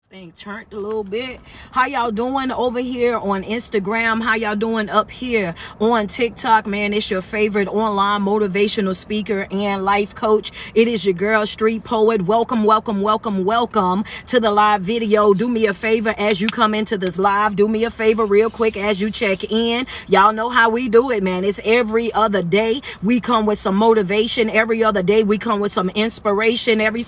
Thing turned a little bit. How y'all doing over here on Instagram? How y'all doing up here on TikTok? Man, it's your favorite online motivational speaker and life coach. It is your girl, Street Poet. Welcome to the live video. Do me a favor as you come into this live. Do me a favor real quick as you check in. Y'all know how we do it, man. It's every other day we come with some motivation. Every other day we come with some inspiration. Every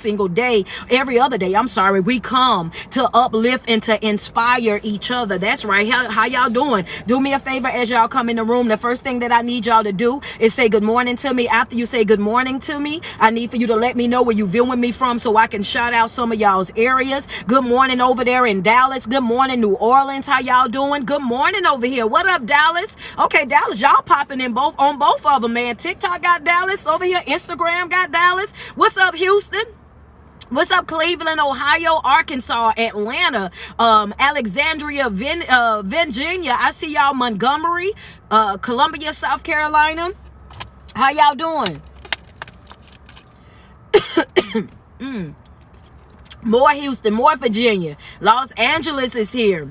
other day, we come to uplift and to inspire each other. That's right. How y'all doing? Do me a favor as y'all come in the room. The first thing that I need y'all to do is say good morning to me. After you say good morning to me, I need for you to let me know where you viewing me from so I can shout out some of y'all's areas. Good morning over there in Dallas. Good morning, New Orleans. How y'all doing? Good morning over here. What up, Dallas? Okay, Dallas, y'all popping in both of them, man. TikTok got Dallas over here. Instagram got Dallas. What's up, Houston? What's up, Cleveland, Ohio, Arkansas, Atlanta, Alexandria, Virginia. I see y'all, Montgomery, Columbia, South Carolina. How y'all doing? More Houston, more Virginia. Los Angeles is here.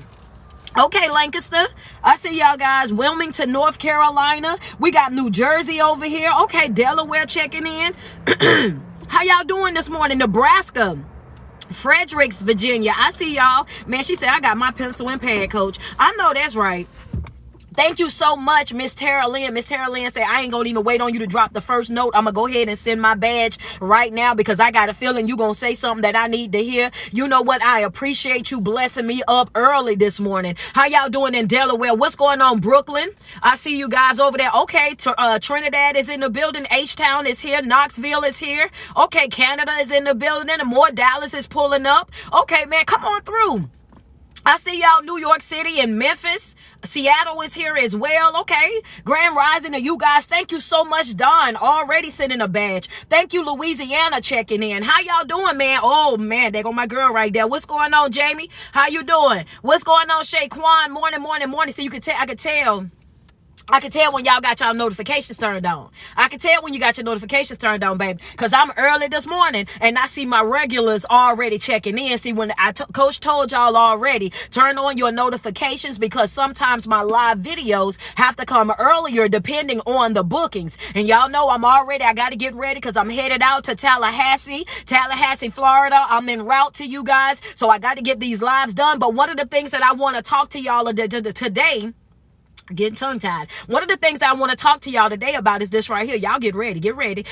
Okay, Lancaster. I see y'all guys. Wilmington, North Carolina. We got New Jersey over here. Okay, Delaware checking in. How y'all doing this morning? Nebraska, Fredericks, Virginia. I see y'all. Man, she said, I got my pencil and pad, coach. I know that's right. Thank you so much, Miss Tara Lynn. Miss Tara Lynn said, I ain't going to even wait on you to drop the first note. I'm going to go ahead and send my badge right now because I got a feeling you're going to say something that I need to hear. You know what? I appreciate you blessing me up early this morning. How y'all doing in Delaware? What's going on, Brooklyn? I see you guys over there. Okay, Trinidad is in the building. H-Town is here. Knoxville is here. Okay, Canada is in the building. And more Dallas is pulling up. Okay, man, come on through. I see y'all, New York City and Memphis. Seattle is here as well. Okay. Grand Rising to you guys. Thank you so much, Don. Already sending a badge. Thank you, Louisiana, checking in. How y'all doing, man? Oh, man. There go my girl right there. What's going on, Jamie? How you doing? What's going on, Shaquan? Morning. So you can tell, I can tell when y'all got y'all notifications turned on. I can tell when you got your notifications turned on, baby. Because I'm early this morning and I see my regulars already checking in. See, when Coach told y'all already, turn on your notifications because sometimes my live videos have to come earlier depending on the bookings. And y'all know I got to get ready because I'm headed out to Tallahassee, Florida. I'm en route to you guys. So I got to get these lives done. But one of the things that I want to talk to y'all today, getting tongue-tied. One of the things that I want to talk to y'all today about is this right here. Y'all get ready.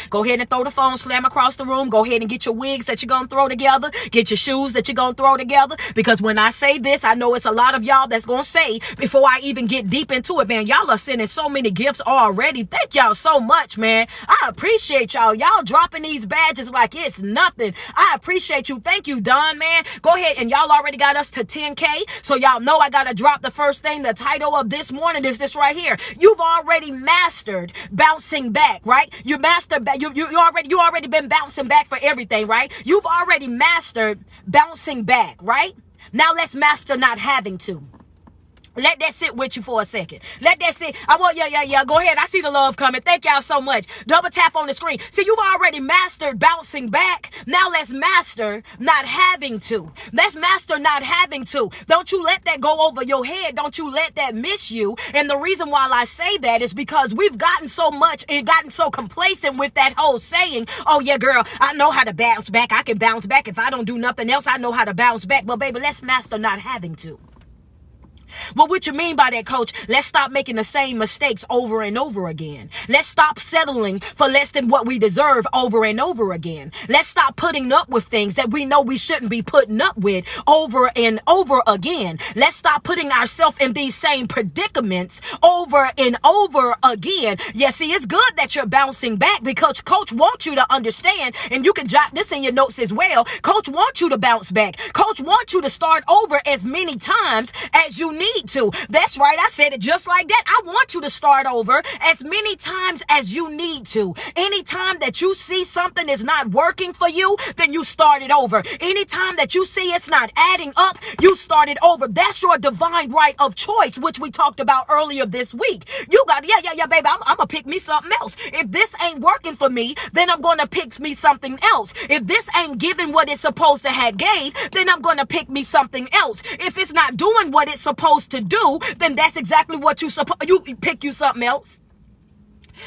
Go ahead and throw the phone, slam across the room. Go ahead and get your wigs that you're going to throw together. Get your shoes that you're going to throw together. Because when I say this, I know it's a lot of y'all that's going to say, before I even get deep into it, man, y'all are sending so many gifts already. Thank y'all so much, man. I appreciate y'all. Y'all dropping these badges like it's nothing. I appreciate you. Thank you, Don, man. Go ahead, and y'all already got us to 10K. So y'all know I got to drop the first thing. The title of this morning is this right here. You've already mastered bouncing back, right? You already been bouncing back for everything, right? You've already mastered bouncing back, right? Now let's master not having to. Let that sit with you for a second. Let that sit. Yeah. Go ahead. I see the love coming. Thank y'all so much. Double tap on the screen. See, you've already mastered bouncing back. Now let's master not having to. Let's master not having to. Don't you let that go over your head. Don't you let that miss you. And the reason why I say that is because we've gotten so much and gotten so complacent with that whole saying, oh yeah, girl, I know how to bounce back. I can bounce back. If I don't do nothing else, I know how to bounce back. But baby, let's master not having to. Well, what you mean by that, coach? Let's stop making the same mistakes over and over again. Let's stop settling for less than what we deserve over and over again. Let's stop putting up with things that we know we shouldn't be putting up with over and over again. Let's stop putting ourselves in these same predicaments over and over again. Yeah, see, it's good that you're bouncing back because coach wants you to understand, and you can jot this in your notes as well. Coach wants you to bounce back. Coach wants you to start over as many times as you need to. That's right. I said it just like that. I want you to start over as many times as you need to. Anytime that you see something is not working for you, then you start it over. Anytime that you see it's not adding up, you start it over. That's your divine right of choice, which we talked about earlier this week. You got, baby, I'm going to pick me something else. If this ain't working for me, then I'm going to pick me something else. If this ain't giving what it's supposed to have gave, then I'm going to pick me something else. If it's not doing what it's supposed to do, then that's exactly what you pick you something else.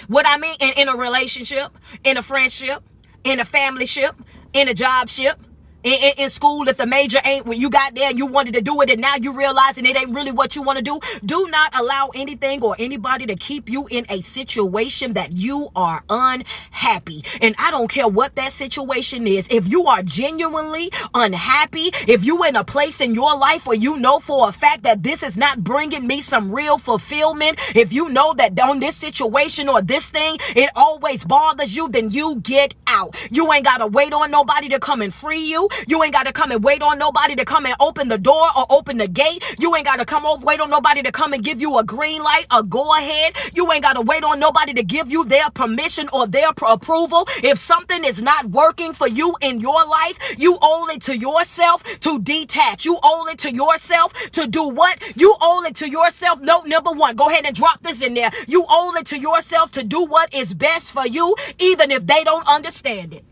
What I mean, in a relationship, in a friendship, in a family ship, in a job ship, in school, if the major ain't what you got there and you wanted to do it and now you realizing it ain't really what you want to do not allow anything or anybody to keep you in a situation that you are unhappy. And I don't care what that situation is. If you are genuinely unhappy, if you in a place in your life where you know for a fact that this is not bringing me some real fulfillment, if you know that on this situation or this thing, it always bothers you, then you get out. You ain't got to wait on nobody to come and free you. You ain't got to come and wait on nobody to come and open the door or open the gate. You ain't got to wait on nobody to come and give you a green light, a go ahead. You ain't got to wait on nobody to give you their permission or their approval. If something is not working for you in your life, you owe it to yourself to detach. You owe it to yourself to do what? You owe it to yourself. No, number one, go ahead and drop this in there. You owe it to yourself to do what is best for you, even if they don't understand it.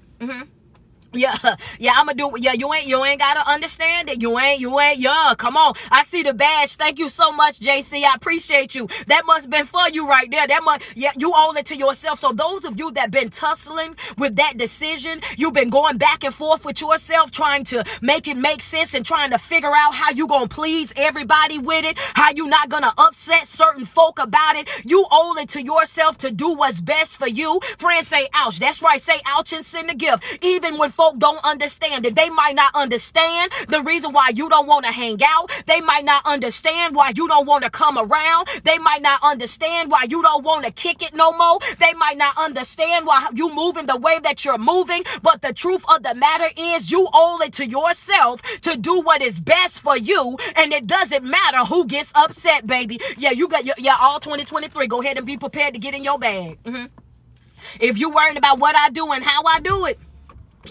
I'ma do it. Yeah, you ain't gotta understand it. You ain't, come on. I see the badge. Thank you so much, JC. I appreciate you. That must have been for you right there. You owe it to yourself. So those of you that been tussling with that decision, you've been going back and forth with yourself, trying to make it make sense and trying to figure out how you gonna please everybody with it, how you not gonna upset certain folk about it. You owe it to yourself to do what's best for you. Friends, say ouch. That's right. Say ouch and send a gift. Even when folk don't understand it. They might not understand the reason why you don't want to hang out. They might not understand why you don't want to come around. They might not understand why you don't want to kick it no more. They might not understand why you moving the way that you're moving. But the truth of the matter is you owe it to yourself to do what is best for you. And it doesn't matter who gets upset, baby. Yeah, you got all 2023. Go ahead and be prepared to get in your bag. If you worried about what I do and how I do it,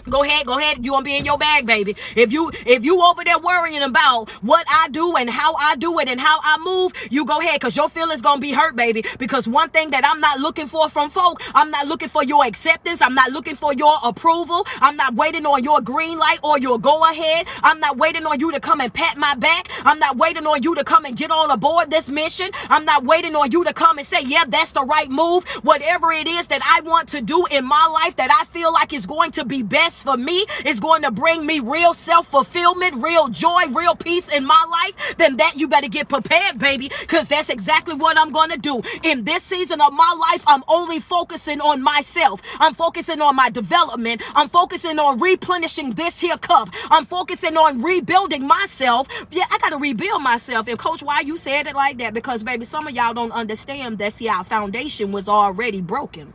go ahead. You gonna be in your bag, baby. If you over there worrying about what I do and how I do it and how I move, you go ahead, because your feelings gonna be hurt, baby. Because one thing that I'm not looking for from folk, I'm not looking for your acceptance. I'm not looking for your approval. I'm not waiting on your green light or your go ahead. I'm not waiting on you to come and pat my back. I'm not waiting on you to come and get on aboard this mission. I'm not waiting on you to come and say, yeah, that's the right move. Whatever it is that I want to do in my life that I feel like is going to be best for me, is going to bring me real self-fulfillment, real joy, real peace in my life, then that you better get prepared, baby, because that's exactly what I'm going to do. In this season of my life, I'm only focusing on myself. I'm focusing on my development. I'm focusing on replenishing this here cup. I'm focusing on rebuilding myself. Yeah, I got to rebuild myself. And Coach, why you said it like that? Because, baby, some of y'all don't understand that, see, our foundation was already broken.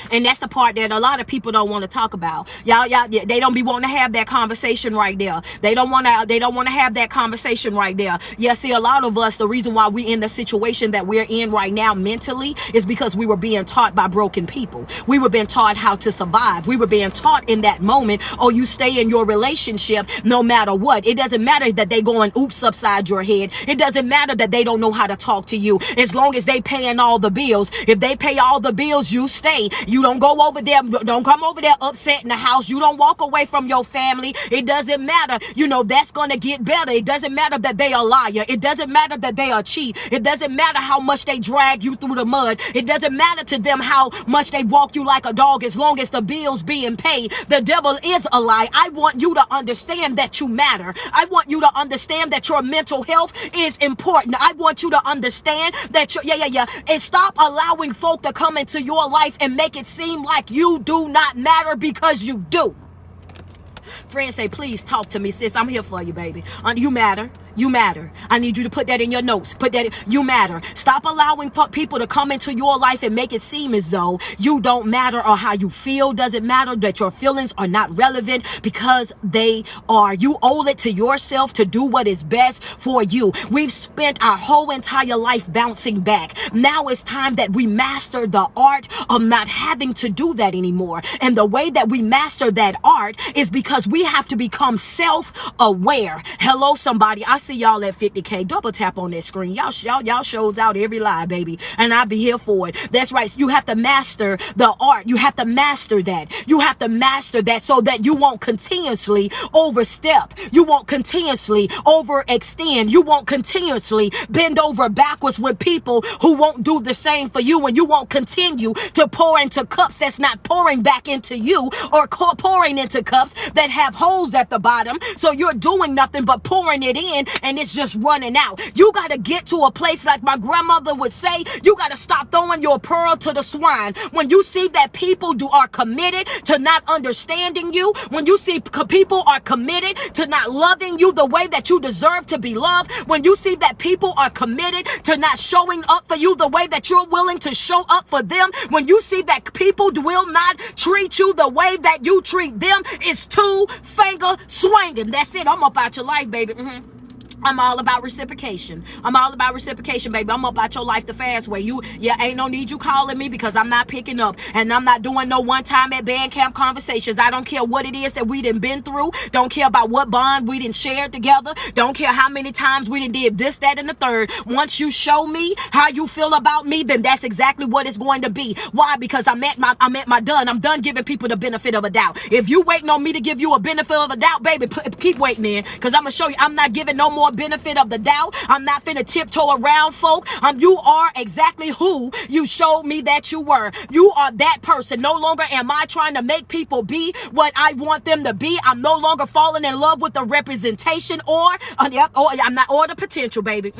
And that's the part that a lot of people don't want to talk about. Y'all, they don't be wanting to have that conversation right there. They don't want to have that conversation right there. Yeah, see, a lot of us, the reason why we in the situation that we're in right now mentally is because we were being taught by broken people. We were being taught how to survive. We were being taught in that moment, oh, you stay in your relationship no matter what. It doesn't matter that they going oops upside your head. It doesn't matter that they don't know how to talk to you. As long as they paying all the bills. If they pay all the bills, you stay. You don't go over there. Don't come over there upset in the house. You don't walk away from your family. It doesn't matter. That's going to get better. It doesn't matter that they are a liar. It doesn't matter that they are cheat. It doesn't matter how much they drag you through the mud. It doesn't matter to them how much they walk you like a dog, as long as the bill's being paid. The devil is a lie. I want you to understand that you matter. I want you to understand that your mental health is important. I want you to understand that and stop allowing folk to come into your life and make it seem like you do not matter, because you do. Friends, say, please talk to me, sis. I'm here for you, baby. You matter. You matter. I need you to put that in your notes. Put that in, you matter. Stop allowing people to come into your life and make it seem as though you don't matter or how you feel doesn't matter, that your feelings are not relevant, because they are. You owe it to yourself to do what is best for you. We've spent our whole entire life bouncing back. Now it's time that we master the art of not having to do that anymore. And the way that we master that art is because we have to become self-aware. Hello, somebody. I see y'all at 50K. Double tap on that screen. Y'all shows out every lie, baby. And I'll be here for it. That's right. You have to master the art. You have to master that. You have to master that so that you won't continuously overstep. You won't continuously overextend. You won't continuously bend over backwards with people who won't do the same for you. And you won't continue to pour into cups that's not pouring back into you, or pouring into cups that have holes at the bottom. So you're doing nothing but pouring it in, and it's just running out. You got to get to a place, like my grandmother would say, you got to stop throwing your pearl to the swine. When you see that people are committed to not understanding you, when you see people are committed to not loving you the way that you deserve to be loved, when you see that people are committed to not showing up for you the way that you're willing to show up for them, when you see that people will not treat you the way that you treat them, it's two-finger swinging. That's it. I'm up out your life, baby. I'm all about reciprocation. I'm all about reciprocation, baby. I'm about your life the fast way. Ain't no need you calling me, because I'm not picking up, and I'm not doing no one time at band camp conversations. I don't care what it is that we done been through. Don't care about what bond we done shared together. Don't care how many times we done did this, that, and the third. Once you show me how you feel about me, then that's exactly what it's going to be. Why? Because I'm at my done. I'm done giving people the benefit of a doubt. If you waiting on me to give you a benefit of a doubt, baby, keep waiting in, because I'm gonna show you I'm not giving no more benefit of the doubt. I'm not finna tiptoe around folk. You are exactly who you showed me that you were. You are that person. No longer am I trying to make people be what I want them to be. I'm no longer falling in love with the representation or the potential, baby.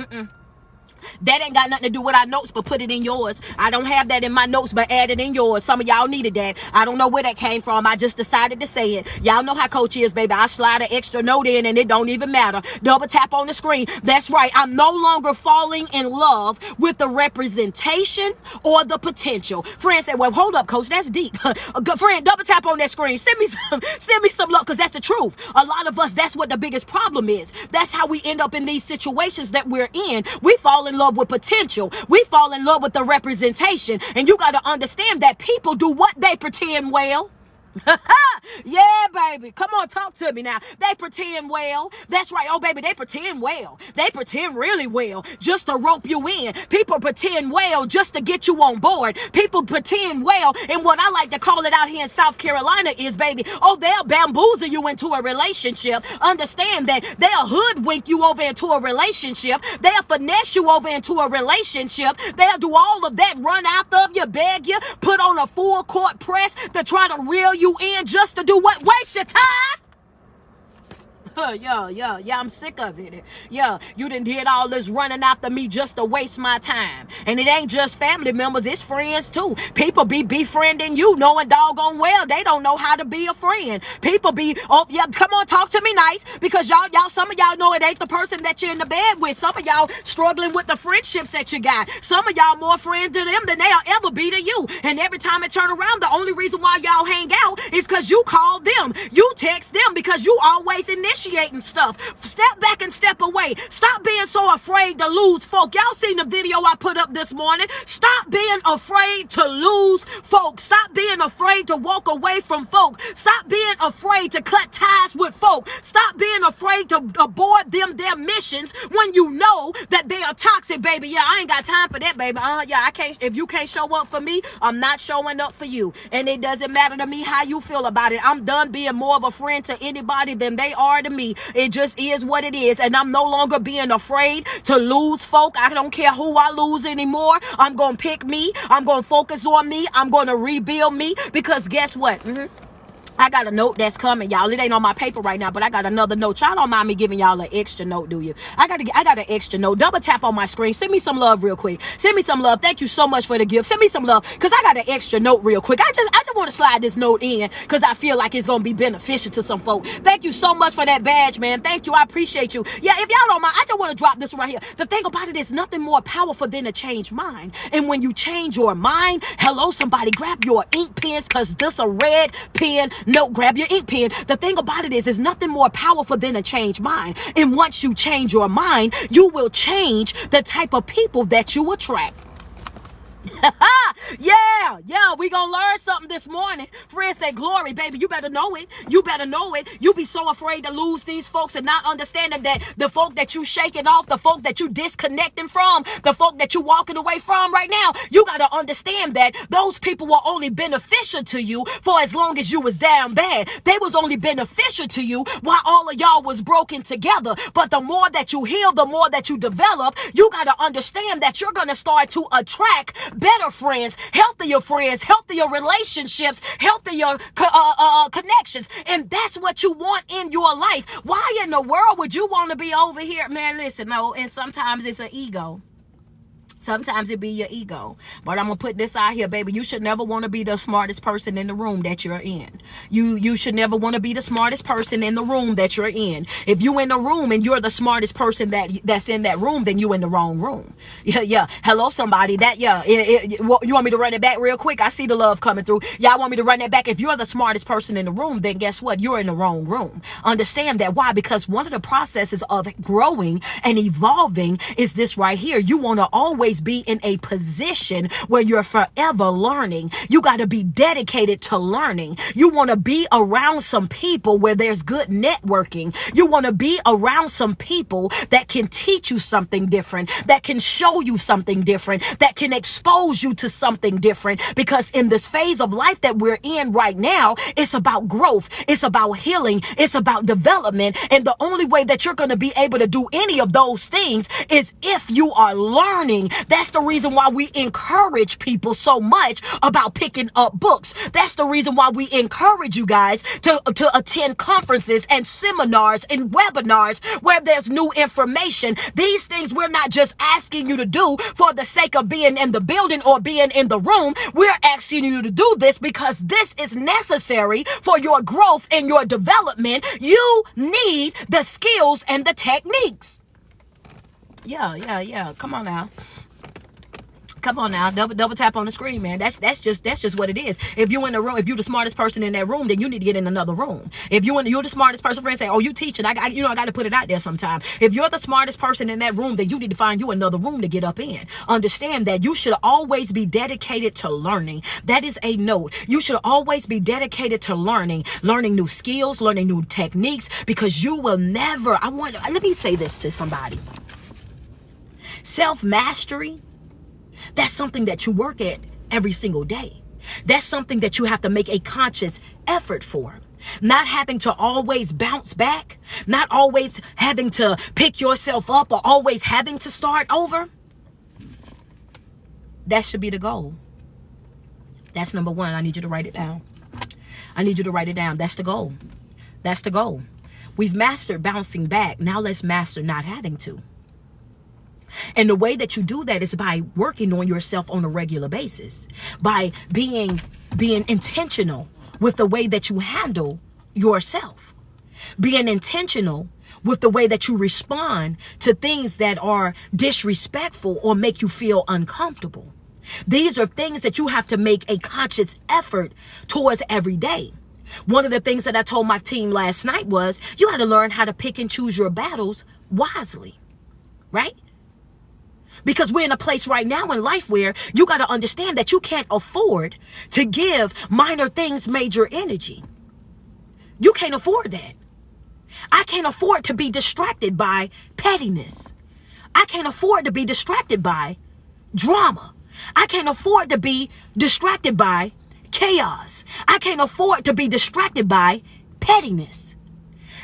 That ain't got nothing to do with our notes, but put it in yours. I don't have that in my notes, but add it in yours. Some of y'all needed that. I don't know where that came from. I just decided to say it. Y'all know how Coach is, baby. I slide an extra note in and it don't even matter. Double tap on the screen. That's right. I'm no longer falling in love with the representation or the potential. Friend said, well, hold up, Coach. That's deep. Friend, double tap on that screen. Send me some love, because that's the truth. A lot of us, that's what the biggest problem is. That's how we end up in these situations that we're in. We fall in love with potential. We fall in love with the representation. And you got to understand that people do what? They pretend well. Yeah, baby. Come on, talk to me now. They pretend well. That's right. Oh, baby, they pretend well. They pretend really well just to rope you in. People pretend well just to get you on board. People pretend well. And what I like to call it out here in South Carolina is, baby, they'll bamboozle you into a relationship. Understand that they'll hoodwink you over into a relationship. They'll finesse you over into a relationship. They'll do all of that, run out of you, beg you, put on a full court press to try to reel you in, just to do what? Waste your time. Yeah, I'm sick of it. Yeah, you done did all this running after me just to waste my time. And it ain't just family members, it's friends too. People be befriending you, knowing doggone well they don't know how to be a friend. People be, come on, talk to me nice, because y'all, some of y'all know it ain't the person that you're in the bed with. Some of y'all struggling with the friendships that you got. Some of y'all more friends to them than they'll ever be to you. And every time it turn around, the only reason why y'all hang out is because you call them. You text them because you always initiating stuff. Step back and step away. Stop being so afraid to lose folk. Y'all seen the video I put up this morning. Stop being afraid to lose folk. Stop being afraid to walk away from folk. Stop being afraid to cut ties with folk. Stop being afraid to abort their missions when you know that they are toxic, baby. Yeah, I ain't got time for that, baby. I can't. If you can't show up for me, I'm not showing up for you. And it doesn't matter to me how you feel about it. I'm done being more of a friend to anybody than they are to me. It just is what it is. And I'm no longer being afraid to lose folk. I don't care who I lose anymore. I'm going to pick me. I'm going to focus on me. I'm going to rebuild me, because guess what? I got a note that's coming, y'all. It ain't on my paper right now, but I got another note. Y'all don't mind me giving y'all an extra note, do you? I got an extra note. Double tap on my screen. Send me some love real quick. Send me some love. Thank you so much for the gift. Send me some love, because I got an extra note real quick. I just want to slide this note in because I feel like it's going to be beneficial to some folk. Thank you so much for that badge, man. Thank you. I appreciate you. Yeah, if y'all don't mind, I just want to drop this right here. The thing about it is nothing more powerful than a changed mind. And when you change your mind, hello, somebody, grab your ink pens, because this a red pen. No, grab your ink pen. The thing about it is nothing more powerful than a changed mind. And once you change your mind, you will change the type of people that you attract. yeah, we gonna learn something this morning. Friends say, glory, baby, you better know it. You better know it. You be so afraid to lose these folks and not understanding that the folk that you shaking off, the folk that you disconnecting from, the folk that you walking away from right now, you gotta understand that those people were only beneficial to you for as long as you was down bad. They was only beneficial to you while all of y'all was broken together. But the more that you heal, the more that you develop, you gotta understand that you're gonna start to attract better friends, healthier relationships, healthier connections. And that's what you want in your life. Why in the world would you want to be over here? Man, listen, no, and sometimes it's an ego. Sometimes it be your ego. But I'm going to put this out here, baby. You should never want to be the smartest person in the room that you're in. You should never want to be the smartest person in the room that you're in. If you in the room and you're the smartest person that's in that room, then you in the wrong room. Yeah. Hello, somebody. You want me to run it back real quick? I see the love coming through. Y'all want me to run that back? If you're the smartest person in the room, then guess what? You're in the wrong room. Understand that. Why? Because one of the processes of growing and evolving is this right here. You want to always be in a position where you're forever learning. You got to be dedicated to learning. You want to be around some people where there's good networking. You want to be around some people that can teach you something different, that can show you something different, that can expose you to something different. Because in this phase of life that we're in right now, it's about growth. It's about healing. It's about development. And the only way that you're going to be able to do any of those things is if you are learning. That's the reason why we encourage people so much about picking up books. That's the reason why we encourage you guys to attend conferences and seminars and webinars where there's new information. These things we're not just asking you to do for the sake of being in the building or being in the room. We're asking you to do this because this is necessary for your growth and your development. You need the skills and the techniques. Yeah. Come on now. Double tap on the screen, man. That's just what it is. If you're in the room, if you're the smartest person in that room, then you need to get in another room. If you're the smartest person, friends say, "Oh, you teaching?" I got to put it out there sometime. If you're the smartest person in that room, then you need to find you another room to get up in. Understand that you should always be dedicated to learning. That is a note. You should always be dedicated to learning new skills, learning new techniques, because you will never. Let me say this to somebody. Self-mastery. That's something that you work at every single day. That's something that you have to make a conscious effort for. Not having to always bounce back, not always having to pick yourself up or always having to start over. That should be the goal. That's number one. I need you to write it down. That's the goal. That's the goal. We've mastered bouncing back. Now let's master not having to. And the way that you do that is by working on yourself on a regular basis, by being intentional with the way that you handle yourself, being intentional with the way that you respond to things that are disrespectful or make you feel uncomfortable. These are things that you have to make a conscious effort towards every day. One of the things that I told my team last night was you got to learn how to pick and choose your battles wisely, right? Because we're in a place right now in life where you got to understand that you can't afford to give minor things major energy. You can't afford that. I can't afford to be distracted by pettiness. I can't afford to be distracted by drama. I can't afford to be distracted by chaos. I can't afford to be distracted by pettiness.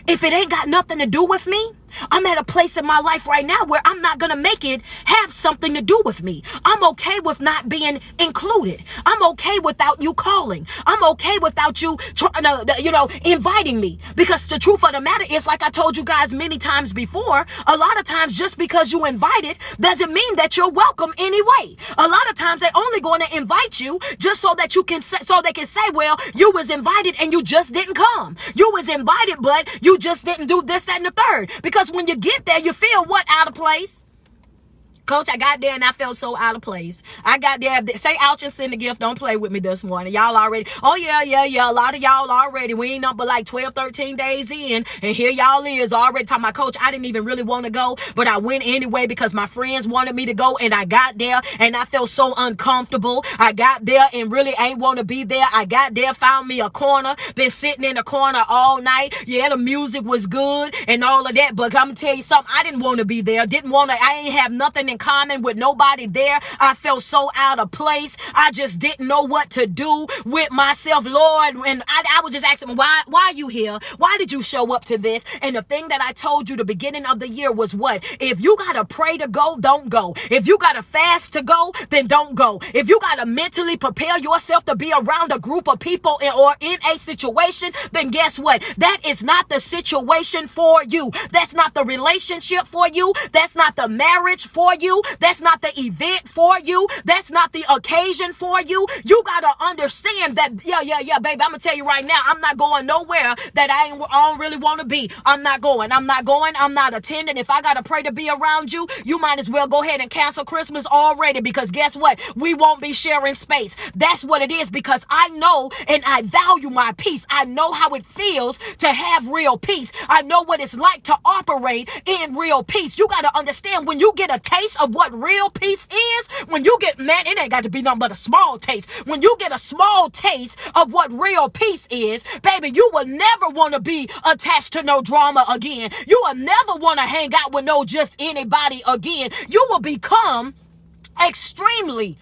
If it ain't got nothing to do with me, I'm at a place in my life right now where I'm not going to make it have something to do with me. I'm okay with not being included. I'm okay without you calling. I'm okay without you trying to, inviting me. Because the truth of the matter is, like I told you guys many times before, a lot of times just because you invited doesn't mean that you're welcome anyway. A lot of times they're only going to invite you just so that they can say, well, you was invited and you just didn't come. You was invited, but you just didn't do this, that, and the third. Because when you get there, you feel what? Out of place. Coach, I got there and I felt so out of place. I got there. Say ouch and send a gift. Don't play with me this morning. Y'all already. Oh, yeah. A lot of y'all already. We ain't up but like 12, 13 days in. And here y'all is already talking about, Coach, I didn't even really want to go. But I went anyway because my friends wanted me to go. And I got there and I felt so uncomfortable. I got there and really ain't want to be there. I got there, found me a corner. Been sitting in the corner all night. Yeah, the music was good and all of that. But I'm going to tell you something. I didn't want to be there. I ain't have nothing in common with nobody there. I felt so out of place. I just didn't know what to do with myself, Lord. And I was just asking, why are you here? Why did you show up to this? And the thing that I told you the beginning of the year was what? If you got to pray to go, don't go. If you got to fast to go, then don't go. If you got to mentally prepare yourself to be around a group of people or in a situation, then guess what? That is not the situation for you. That's not the relationship for you. That's not the marriage for you. That's not the event for you. That's not the occasion for you. You got to understand that, yeah, baby, I'm going to tell you right now, I'm not going nowhere that I don't really want to be. I'm not going. I'm not attending. If I got to pray to be around you, you might as well go ahead and cancel Christmas already, because guess what? We won't be sharing space. That's what it is, because I know and I value my peace. I know how it feels to have real peace. I know what it's like to operate in real peace. You got to understand, when you get a taste of what real peace is, when you get, man, it ain't got to be nothing but a small taste. When you get a small taste of what real peace is, baby, you will never want to be attached to no drama again. You will never want to hang out with no just anybody again. You will become extremely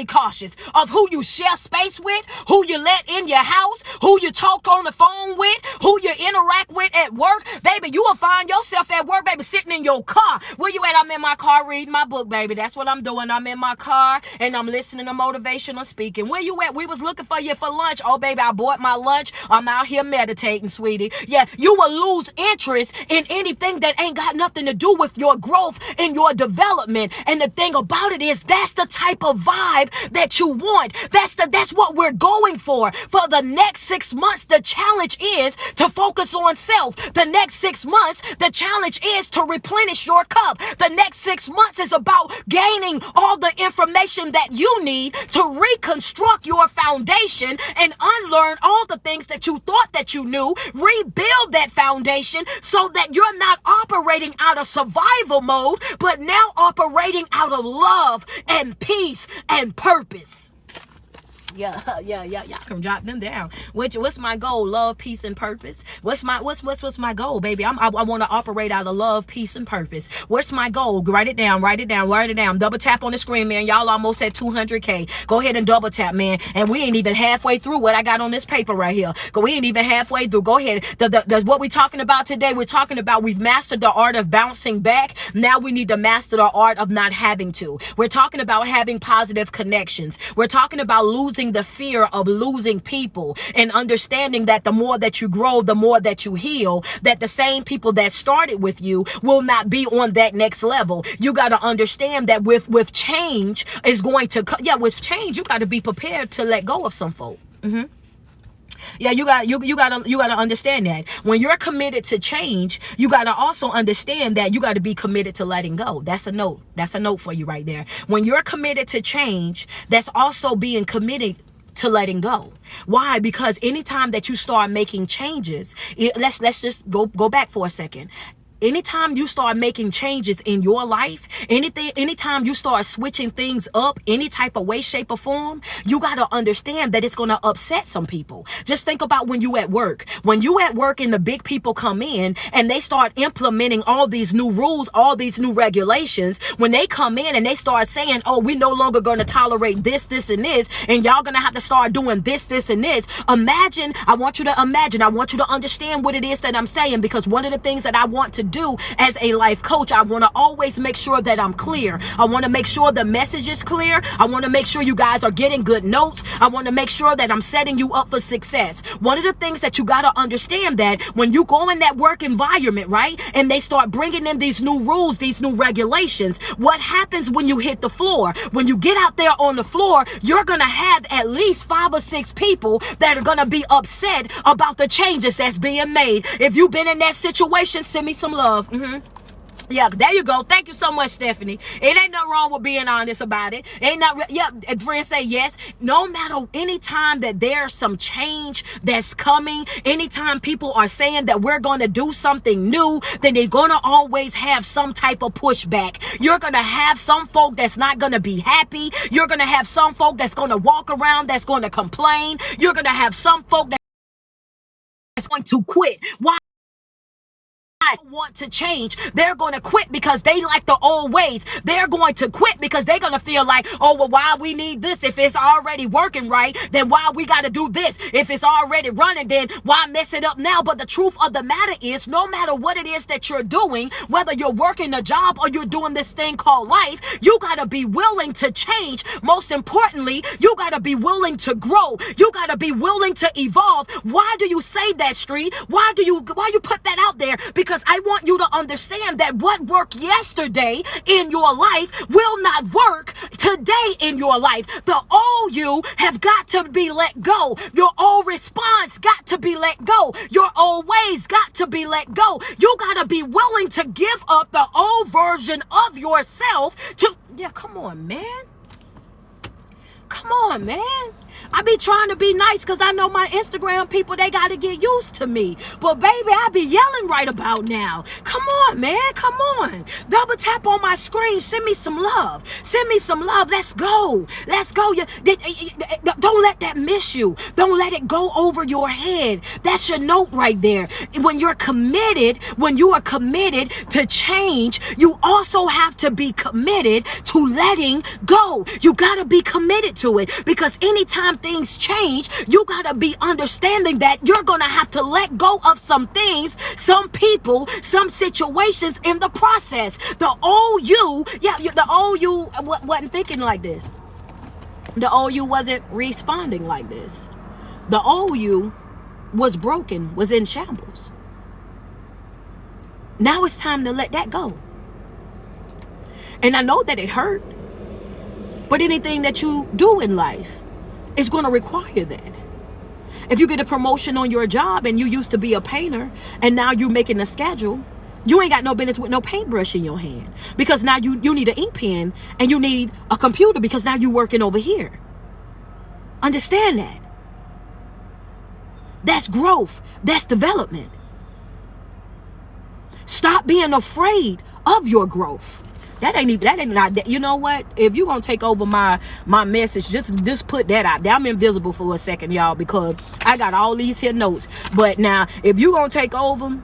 cautious of who you share space with, who you let in your house, who you talk on the phone with, who you interact with at work. Baby, you will find yourself at work, baby, sitting in your car. Where you at? I'm in my car reading my book, baby. That's what I'm doing. I'm in my car and I'm listening to motivational speaking. Where you at? We was looking for you for lunch. Oh, baby, I bought my lunch. I'm out here meditating, sweetie. Yeah, you will lose interest in anything that ain't got nothing to do with your growth and your development. And the thing about it is, that's the type of vibe that you want. That's what we're going for the next 6 months. The challenge is to focus on self. The next 6 months, the challenge is to replenish your cup. The next 6 months is about gaining all the information that you need to reconstruct your foundation and unlearn all the things that you thought that you knew. Rebuild that foundation so that you're not operating out of survival mode, but now operating out of love and peace and purpose. Yeah. Y'all can drop them down. What's my goal? Love, peace, and purpose. What's my goal, baby? I want to operate out of love, peace, and purpose. What's my goal? Write it down. Double tap on the screen, man. Y'all almost at 200K. Go ahead and double tap, man. And we ain't even halfway through what I got on this paper right here. We ain't even halfway through. Go ahead. What we talking about today? We're talking about we've mastered the art of bouncing back. Now we need to master the art of not having to. We're talking about having positive connections. We're talking about losing the fear of losing people and understanding that the more that you grow, the more that you heal, that the same people that started with you will not be on that next level. You got to understand that with change is going to, with change, you got to be prepared to let go of some folk. Yeah, you gotta understand that when you're committed to change, you gotta also understand that you gotta be committed to letting go. That's a note for you right there. When you're committed to change, that's also being committed to letting go. Why? Because anytime that you start making changes, let's just go back for a second. Anytime you start making changes in your life, anytime you start switching things up, any type of way, shape, or form, you got to understand that it's going to upset some people. Just think about when you at work. When you at work and the big people come in and they start implementing all these new rules, all these new regulations, when they come in and they start saying, oh, we're no longer going to tolerate this, and this, and y'all going to have to start doing this, and this. I want you to understand what it is that I'm saying, because one of the things that I want to do as a life coach. I want to always make sure that I'm clear. I want to make sure the message is clear. I want to make sure you guys are getting good notes. I want to make sure that I'm setting you up for success. One of the things that you got to understand, that when you go in that work environment, right, and they start bringing in these new rules, these new regulations, what happens when you hit the floor? When you get out there on the floor, you're going to have at least 5 or 6 people that are going to be upset about the changes that's being made. If you've been in that situation, send me some love. Yeah, there you go. Thank you so much, Stephanie. It ain't nothing wrong with being honest about it. Ain't not, yeah, friends say yes. No matter any time that there's some change that's coming, anytime people are saying that we're going to do something new, then they're going to always have some type of pushback. You're going to have some folk that's not going to be happy. You're going to have some folk that's going to walk around that's going to complain. You're going to have some folk that's going to quit. Why? Want to change. They're going to quit because they like the old ways. They're going to quit because they're going to feel like, oh, well, why we need this? If it's already working right, then why we got to do this? If it's already running, then why mess it up now? But the truth of the matter is, no matter what it is that you're doing, whether you're working a job or you're doing this thing called life, you got to be willing to change. Most importantly, you got to be willing to grow. You got to be willing to evolve. Why do you say that, Street? Why you put that out there? Because I want you to understand that what worked yesterday in your life will not work today in your life. The old you have got to be let go. Your old response got to be let go. Your old ways got to be let go. You got to be willing to give up the old version of yourself to, yeah, come on, man. Come on, man. I be trying to be nice because I know my Instagram people, they got to get used to me. But baby, I be yelling right about now. Come on, man. Come on. Double tap on my screen. Send me some love. Send me some love. Let's go. Let's go. Don't let that miss you. Don't let it go over your head. That's your note right there. When you're committed, when you are committed to change, you also have to be committed to letting go. You got to be committed to it, because anytime things change, you gotta be understanding that you're gonna have to let go of some things, some people, some situations in the process. The old you, the old you wasn't thinking like this. The old you wasn't responding like this. The old you was broken, was in shambles. Now it's time to let that go. And I know that it hurt, but anything that you do in life is going to require that. If you get a promotion on your job and you used to be a painter and now you're making a schedule, you ain't got no business with no paintbrush in your hand, because now you need an ink pen and you need a computer because now you're working over here. Understand that. That's growth. That's development. Stop being afraid of your growth. That ain't not, you know what? If you're going to take over my message, just put that out there. I'm invisible for a second, y'all, because I got all these here notes. But now, if you're going to take over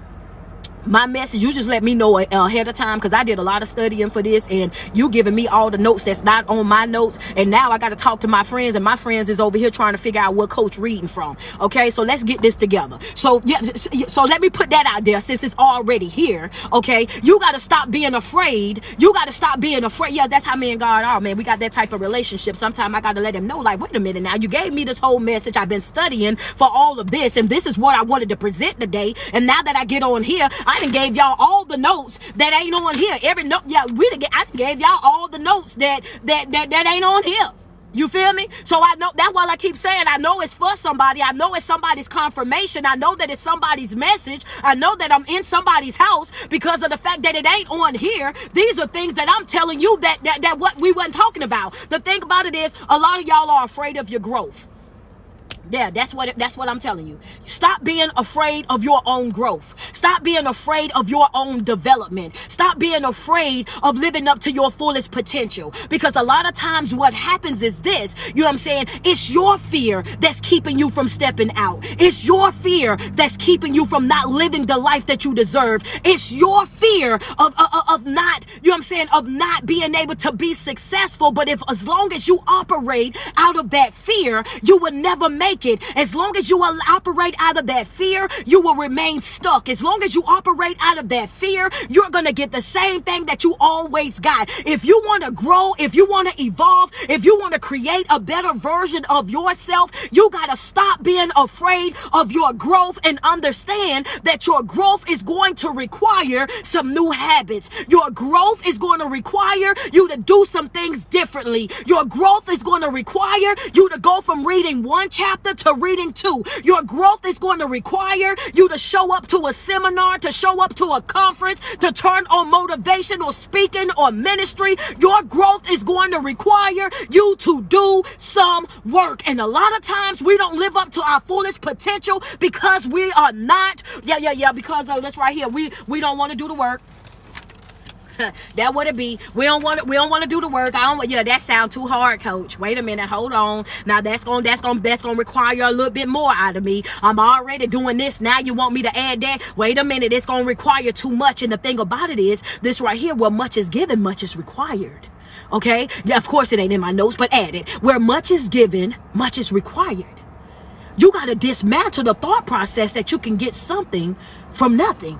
my message, you just let me know ahead of time, because I did a lot of studying for this, and you giving me all the notes that's not on my notes, and now I got to talk to my friends, and my friends is over here trying to figure out what coach reading from. Okay, so let's get this together. So yeah, so let me put that out there since it's already here. Okay, you got to stop being afraid. You got to stop being afraid. Yeah, that's how me and God are, man. We got that type of relationship. Sometimes I got to let him know, like, wait a minute now, you gave me this whole message. I've been studying for all of this, and this is what I wanted to present today, and now that I get on here, I done gave y'all all the notes that ain't on here. Every note, yeah, I gave y'all all the notes that ain't on here. You feel me? So I know, that's why I keep saying, I know it's for somebody. I know it's somebody's confirmation. I know that it's somebody's message. I know that I'm in somebody's house because of the fact that it ain't on here. These are things that I'm telling you that what we wasn't talking about. The thing about it is, a lot of y'all are afraid of your growth. Yeah, that's what I'm telling you. Stop being afraid of your own growth. Stop being afraid of your own development. Stop being afraid of living up to your fullest potential. Because a lot of times what happens is this, you know what I'm saying? It's your fear that's keeping you from stepping out. It's your fear that's keeping you from not living the life that you deserve. It's your fear of of not, you know what I'm saying, of not being able to be successful. But if as long as you operate out of that fear, you will never make it. As long as you will operate out of that fear, you will remain stuck. As long as you operate out of that fear, you're going to get the same thing that you always got. If you want to grow, if you want to evolve, if you want to create a better version of yourself, you got to stop being afraid of your growth and understand that your growth is going to require some new habits. Your growth is going to require you to do some things differently. Your growth is going to require you to go from reading one chapter to reading two. Your growth is going to require you to show up to a seminar, to show up to a conference, to turn on motivation or speaking or ministry. Your growth is going to require you to do some work. And a lot of times we don't live up to our fullest potential because we are not, because of this right here. We don't want to do the work. That would it be. We don't want to do the work. That sounds too hard, coach. Wait a minute, hold on. Now that's gonna require a little bit more out of me. I'm already doing this. Now you want me to add that? Wait a minute, it's gonna require too much. And the thing about it is, this right here, where much is given, much is required. Okay? Yeah, of course it ain't in my notes, but add it. Where much is given, much is required. You gotta dismantle the thought process that you can get something from nothing.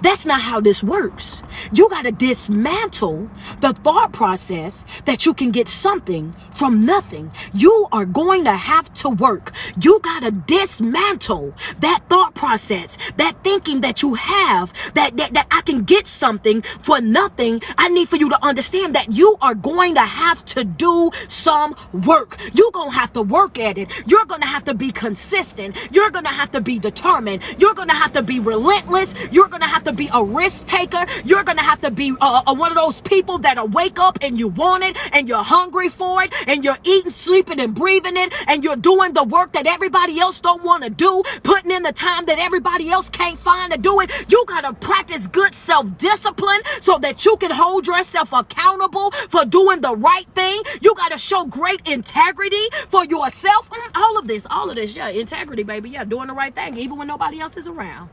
That's not how this works. You got to dismantle the thought process that you can get something from nothing. You are going to have to work. You got to dismantle that thought process, that thinking that you have, that I can get something for nothing. I need for you to understand that you are going to have to do some work. You're going to have to work at it. You're going to have to be consistent. You're going to have to be determined. You're going to have to be relentless. You're going to have to be a risk taker. You're gonna have to be one of those people that'll wake up and you want it and you're hungry for it and you're eating, sleeping, and breathing it, and you're doing the work that everybody else don't want to do, putting in the time that everybody else can't find to do it. You gotta practice good self-discipline so that you can hold yourself accountable for doing the right thing. You gotta show great integrity for yourself. All of this, yeah, integrity, baby, yeah, doing the right thing even when nobody else is around.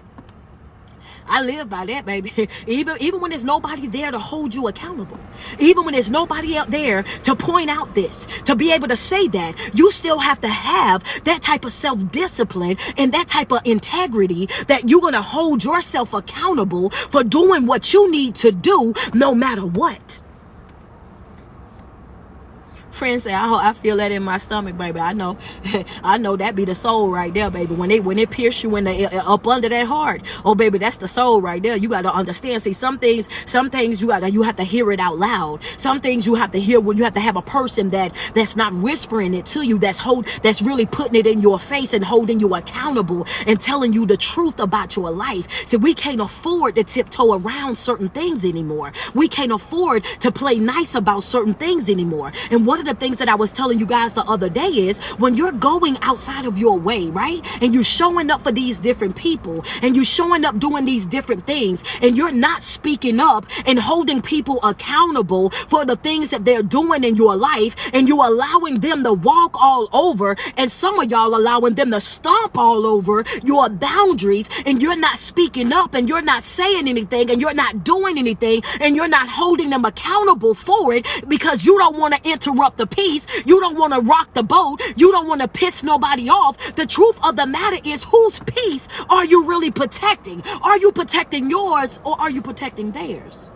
I live by that, baby. Even when there's nobody there to hold you accountable, even when there's nobody out there to point out this, to be able to say that, you still have to have that type of self-discipline and that type of integrity that you're going to hold yourself accountable for doing what you need to do no matter what. Friends say, I feel that in my stomach, baby. I know that be the soul right there, baby. When they pierce you in the up under that heart, oh baby, that's the soul right there. You got to understand. See, some things you have to hear it out loud. Some things you have to hear when you have to have a person that's not whispering it to you, that's really putting it in your face and holding you accountable and telling you the truth about your life. See, we can't afford to tiptoe around certain things anymore. We can't afford to play nice about certain things anymore. And one of the things that I was telling you guys the other day is when you're going outside of your way, right? And you're showing up for these different people and you're showing up doing these different things and you're not speaking up and holding people accountable for the things that they're doing in your life, and you're allowing them to walk all over, and some of y'all allowing them to stomp all over your boundaries, and you're not speaking up and you're not saying anything and you're not doing anything and you're not holding them accountable for it because you don't want to interrupt the peace. You don't want to rock the boat. You don't want to piss nobody off. The truth of the matter is, whose peace are you really protecting? Are you protecting yours or are you protecting theirs?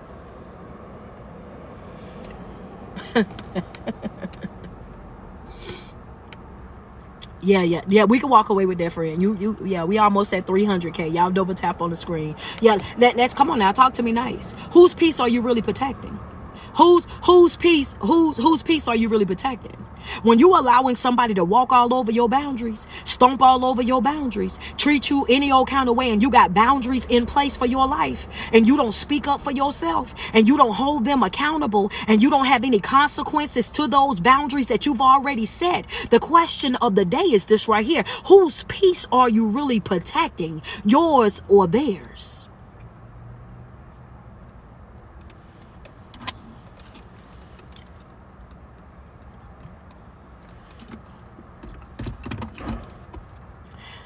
Yeah, we can walk away with that, friend. We almost at 300K. Y'all double tap on the screen. Yeah, let's come on now. Talk to me nice. Whose peace are you really protecting? Whose peace are you really protecting? When you allowing somebody to walk all over your boundaries, stomp all over your boundaries, treat you any old kind of way, and you got boundaries in place for your life, and you don't speak up for yourself, and you don't hold them accountable, and you don't have any consequences to those boundaries that you've already set. The question of the day is this right here. Whose peace are you really protecting? Yours or theirs?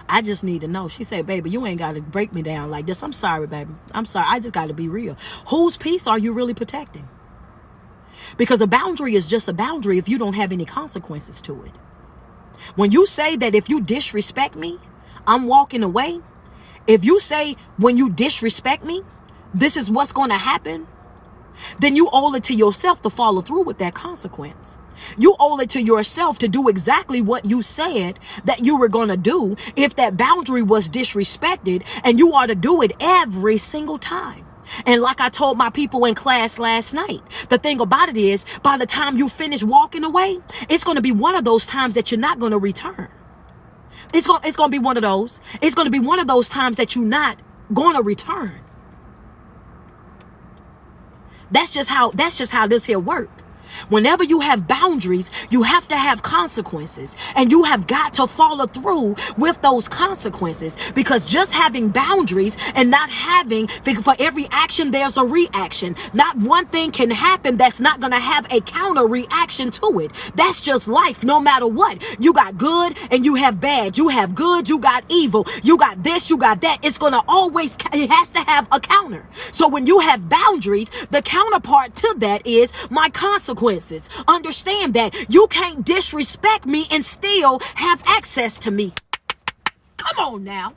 I just need to know. She said, baby, you ain't got to break me down like this. I'm sorry, baby. I'm sorry. I just got to be real. Whose peace are you really protecting? Because a boundary is just a boundary if you don't have any consequences to it. When you say that if you disrespect me, I'm walking away. If you say when you disrespect me, this is what's going to happen, then you owe it to yourself to follow through with that consequence. You owe it to yourself to do exactly what you said that you were going to do if that boundary was disrespected, and you are to do it every single time. And like I told my people in class last night, the thing about it is, by the time you finish walking away, it's going to be one of those times that you're not going to return. It's going to be one of those. It's going to be one of those times that you're not going to return. That's just how this here works. Whenever you have boundaries, you have to have consequences, and you have got to follow through with those consequences, because just having boundaries and not having, for every action, there's a reaction. Not one thing can happen that's not going to have a counter reaction to it. That's just life. No matter what, you got good and you have bad. You have good, you got evil. You got this, you got that. It's going to always, it has to have a counter. So when you have boundaries, the counterpart to that is my consequences. Understand that you can't disrespect me and still have access to me. Come on now.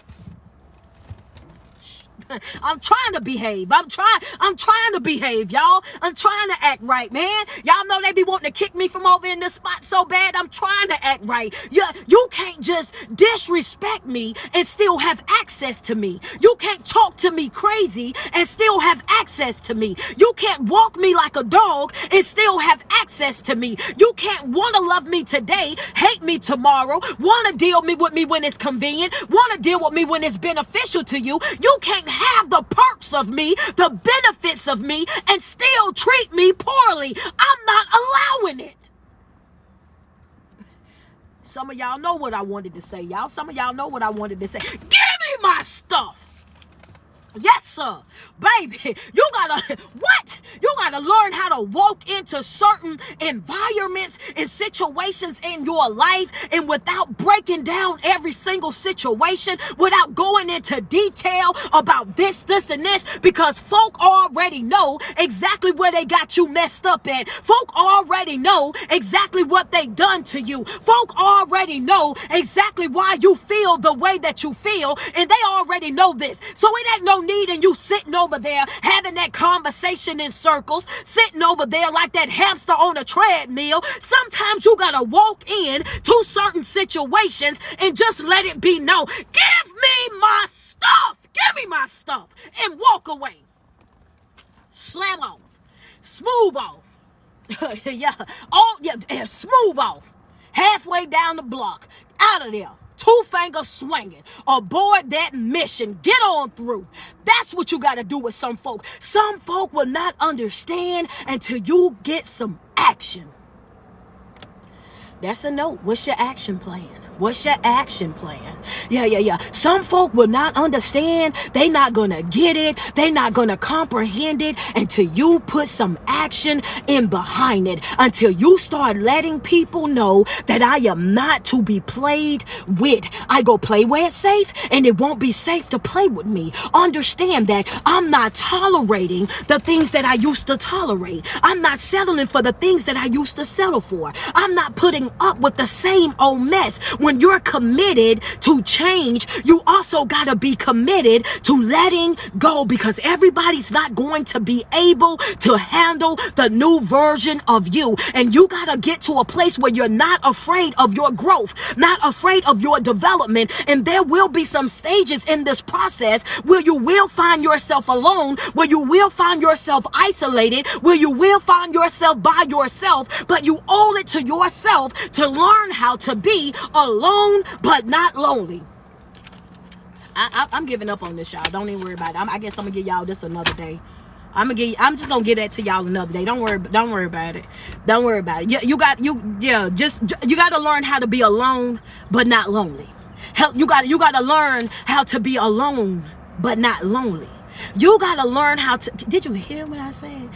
I'm trying to behave. I'm trying to behave, y'all. I'm trying to act right, man. Y'all know they be wanting to kick me from over in this spot so bad. I'm trying to act right. You can't just disrespect me and still have access to me. You can't talk to me crazy and still have access to me. You can't walk me like a dog and still have access to me. You can't want to love me today, hate me tomorrow, want to deal with me when it's convenient, want to deal with me when it's beneficial to you. You can't have the perks of me, the benefits of me, and still treat me poorly. I'm not allowing it. Some of y'all know what I wanted to say, y'all. Some of y'all know what I wanted to say. Give me my stuff. Yes, sir. Baby, you gotta, what? You gotta learn how to walk into certain environments and situations in your life, and without breaking down every single situation, without going into detail about this, and this, because folk already know exactly where they got you messed up at. Folk already know exactly what they done to you. Folk already know exactly why you feel the way that you feel, and they already know this. So it ain't no need in you sitting over there having that conversation in circles, sitting over there like that hamster on a treadmill. Sometimes you gotta walk in to certain situations and just let it be known. Give me my stuff. Give me my stuff and walk away. Slam off. Smooth off. Yeah. Oh, yeah. Smooth off. Halfway down the block. Out of there. 2 fingers swinging. Aboard that mission. Get on through. That's what you got to do with some folk. Some folk will not understand until you get some action. That's a note. What's your action plan? What's your action plan? Yeah. Some folk will not understand. They not gonna get it. They not gonna comprehend it until you put some action in behind it. Until you start letting people know that I am not to be played with. I go play where it's safe, and it won't be safe to play with me. Understand that I'm not tolerating the things that I used to tolerate. I'm not settling for the things that I used to settle for. I'm not putting up with the same old mess. When you're committed to change, you also got to be committed to letting go, because everybody's not going to be able to handle the new version of you. And you got to get to a place where you're not afraid of your growth, not afraid of your development. And there will be some stages in this process where you will find yourself alone, where you will find yourself isolated, where you will find yourself by yourself, but you owe it to yourself to learn how to be alone but not lonely. I'm giving up on this, y'all. Don't even worry about it. I guess I'm gonna give y'all this another day. I'm just gonna get that to y'all another day. Don't worry about it. Don't worry about it. You got to learn how to be alone but not lonely. You got to learn how to be alone but not lonely. You got to learn how to, did you hear what I said?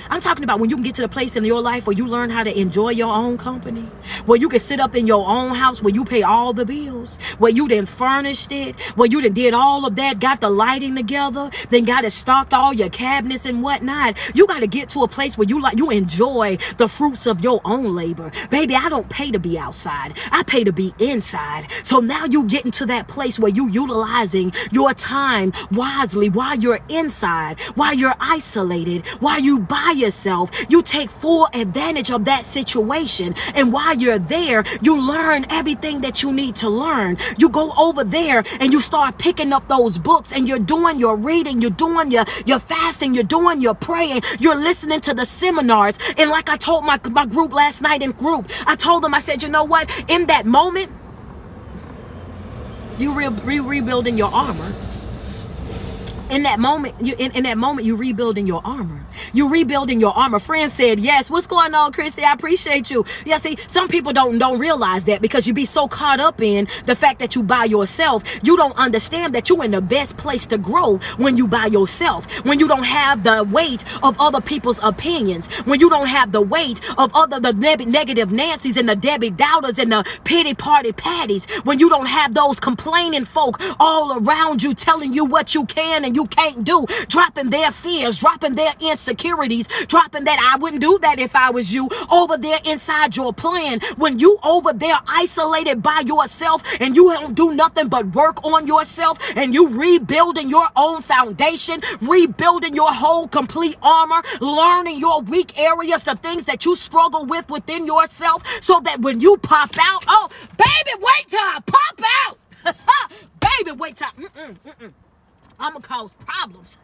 I'm talking about when you can get to the place in your life where you learn how to enjoy your own company, where you can sit up in your own house, where you pay all the bills, where you done furnished it, where you done did all of that, got the lighting together, then got it stocked all your cabinets and whatnot. You got to get to a place where you enjoy the fruits of your own labor. Baby, I don't pay to be outside. I pay to be inside. So now you get into that place where you utilizing your time wisely while you're inside, while you're isolated, while you by yourself. You take full advantage of that situation. And while you're there, you learn everything that you need to learn. You go over there and you start picking up those books, and you're doing your reading, you're doing your fasting, you're doing your praying, you're listening to the seminars. And like I told my group last night in group, I told them, I said, you know what? In that moment, you rebuilding your armor. In that moment, you rebuilding your armor. You rebuilding your armor. Friend said, yes. What's going on, Christy? I appreciate you. Yeah, see, some people don't realize that because you be so caught up in the fact that you by yourself. You don't understand that you're in the best place to grow when you by yourself. When you don't have the weight of other people's opinions. When you don't have the weight of the negative Nancy's and the Debbie Doubters and the pity party patties. When you don't have those complaining folk all around you telling you what you can and you can't do, dropping their fears, dropping their insecurities, dropping that I wouldn't do that if I was you over there inside your plan. When you over there isolated by yourself and you don't do nothing but work on yourself and you rebuilding your own foundation, rebuilding your whole complete armor, learning your weak areas, the things that you struggle with within yourself, so that when you pop out, oh, baby, wait till I pop out. Baby, wait till I'm gonna cause problems.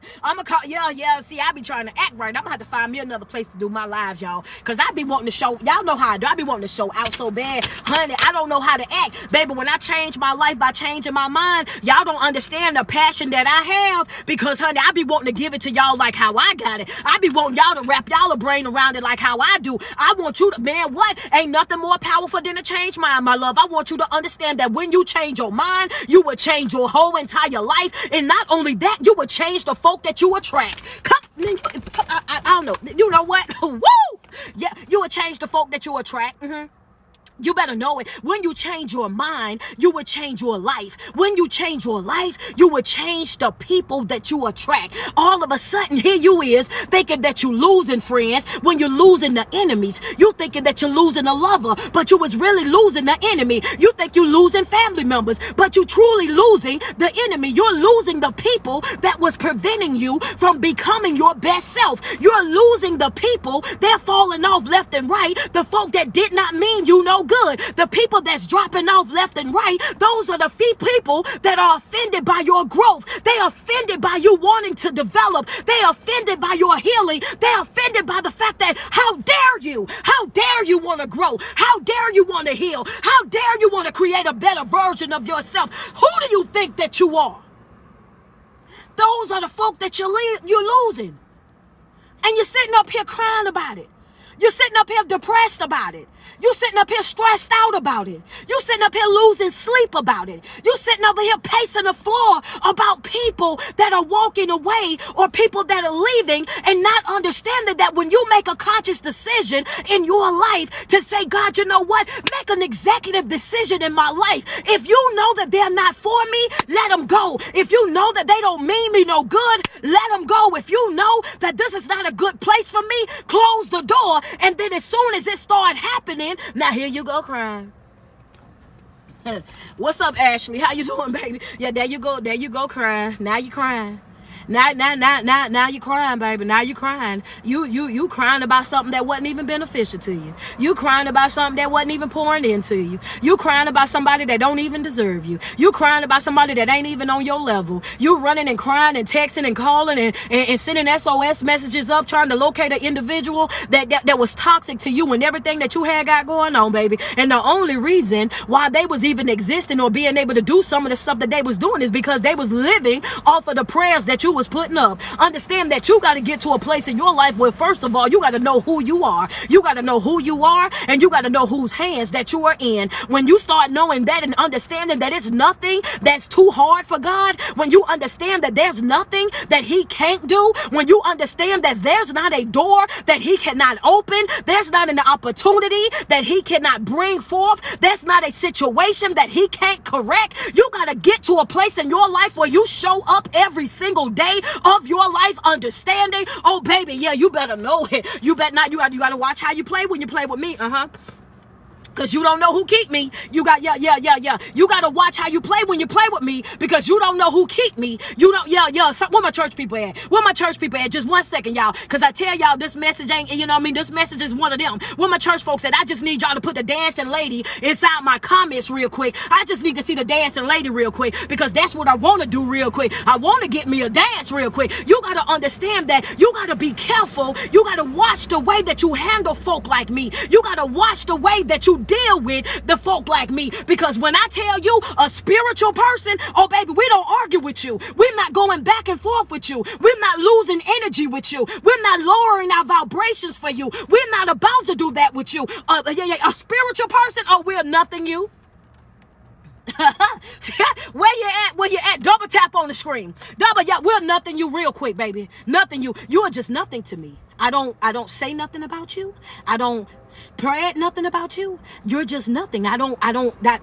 See, I be trying to act right. I'm gonna have to find me another place to do my lives, y'all. Cause I be wanting to show, y'all know how I do. I be wanting to show out so bad. Honey, I don't know how to act. Baby, when I change my life by changing my mind, y'all don't understand the passion that I have. Because, honey, I be wanting to give it to y'all like how I got it. I be wanting y'all to wrap y'all brain around it like how I do. I want you to, man, what? Ain't nothing more powerful than a change mind, my love. I want you to understand that when you change your mind, you will change your whole entire life. And not only that, you would change the folk that you attract. I don't know. You know what? Woo! Yeah, you would change the folk that you attract. You better know it. When you change your mind, you will change your life. When you change your life, you will change the people that you attract. All of a sudden, here you is thinking that you losing friends when you're losing the enemies. You thinking that you're losing a lover, but you was really losing the enemy. You think you're losing family members, but you truly losing the enemy. You're losing the people that was preventing you from becoming your best self. You're losing the people. They're falling off left and right. The folk that did not mean you no good. The people that's dropping off left and right, those are the few people that are offended by your growth. They're offended by you wanting to develop. They're offended by your healing. They're offended by the fact that how dare you? How dare you want to grow? How dare you want to heal? How dare you want to create a better version of yourself? Who do you think that you are? Those are the folk that you're losing. And you're sitting up here crying about it. You're sitting up here depressed about it. You sitting up here stressed out about it. You sitting up here losing sleep about it. You sitting over here pacing the floor about people that are walking away or people that are leaving and not understanding that when you make a conscious decision in your life to say, God, you know what? Make an executive decision in my life. If you know that they're not for me, let them go. If you know that they don't mean me no good, let them go. If you know that this is not a good place for me, close the door. And then as soon as it started happening, now here you go crying. What's up, Ashley? How you doing, baby? Yeah, there you go crying. Now you crying. Now you crying, baby. Now you crying. You crying about something that wasn't even beneficial to you. You crying about something that wasn't even pouring into you. You crying about somebody that don't even deserve you. You crying about somebody that ain't even on your level. You running and crying and texting and calling and sending SOS messages up trying to locate an individual that was toxic to you and everything that you had got going on, baby. And the only reason why they was even existing or being able to do some of the stuff that they was doing is because they was living off of the prayers that you was putting up. Understand that you got to get to a place in your life where, first of all, you got to know who you are. You got to know who you are, and you got to know whose hands that you are in. When you start knowing that and understanding that it's nothing that's too hard for God, when you understand that there's nothing that he can't do, when you understand that there's not a door that he cannot open, there's not an opportunity that he cannot bring forth, there's not a situation that he can't correct, you got to get to a place in your life where you show up every single day of your life understanding, oh baby, yeah, you better know it. You better not, you got to watch how you play when you play with me. Because you don't know who keep me. You got, you got to watch how you play when you play with me, because you don't know who keep me. You don't, so, where my church people at? Where my church people at? Just 1 second, y'all. Because I tell y'all, this message ain't, you know what I mean? This message is one of them. Where my church folks at? I just need y'all to put the dancing lady inside my comments real quick. I just need to see the dancing lady real quick, because that's what I want to do real quick. I want to get me a dance real quick. You got to understand that you got to be careful. You got to watch the way that you handle folk like me. You got to watch the way that you deal with the folk like me, because when I tell you a spiritual person, oh baby, we don't argue with you. We're not going back and forth with you. We're not losing energy with you. We're not lowering our vibrations for you. We're not about to do that with you. A spiritual person, oh, we're nothing you. Where you at? Where you at? Double tap on the screen. We're nothing you real quick, baby. Nothing you. You are just nothing to me. I don't say nothing about you. I don't spread nothing about you. You're just nothing.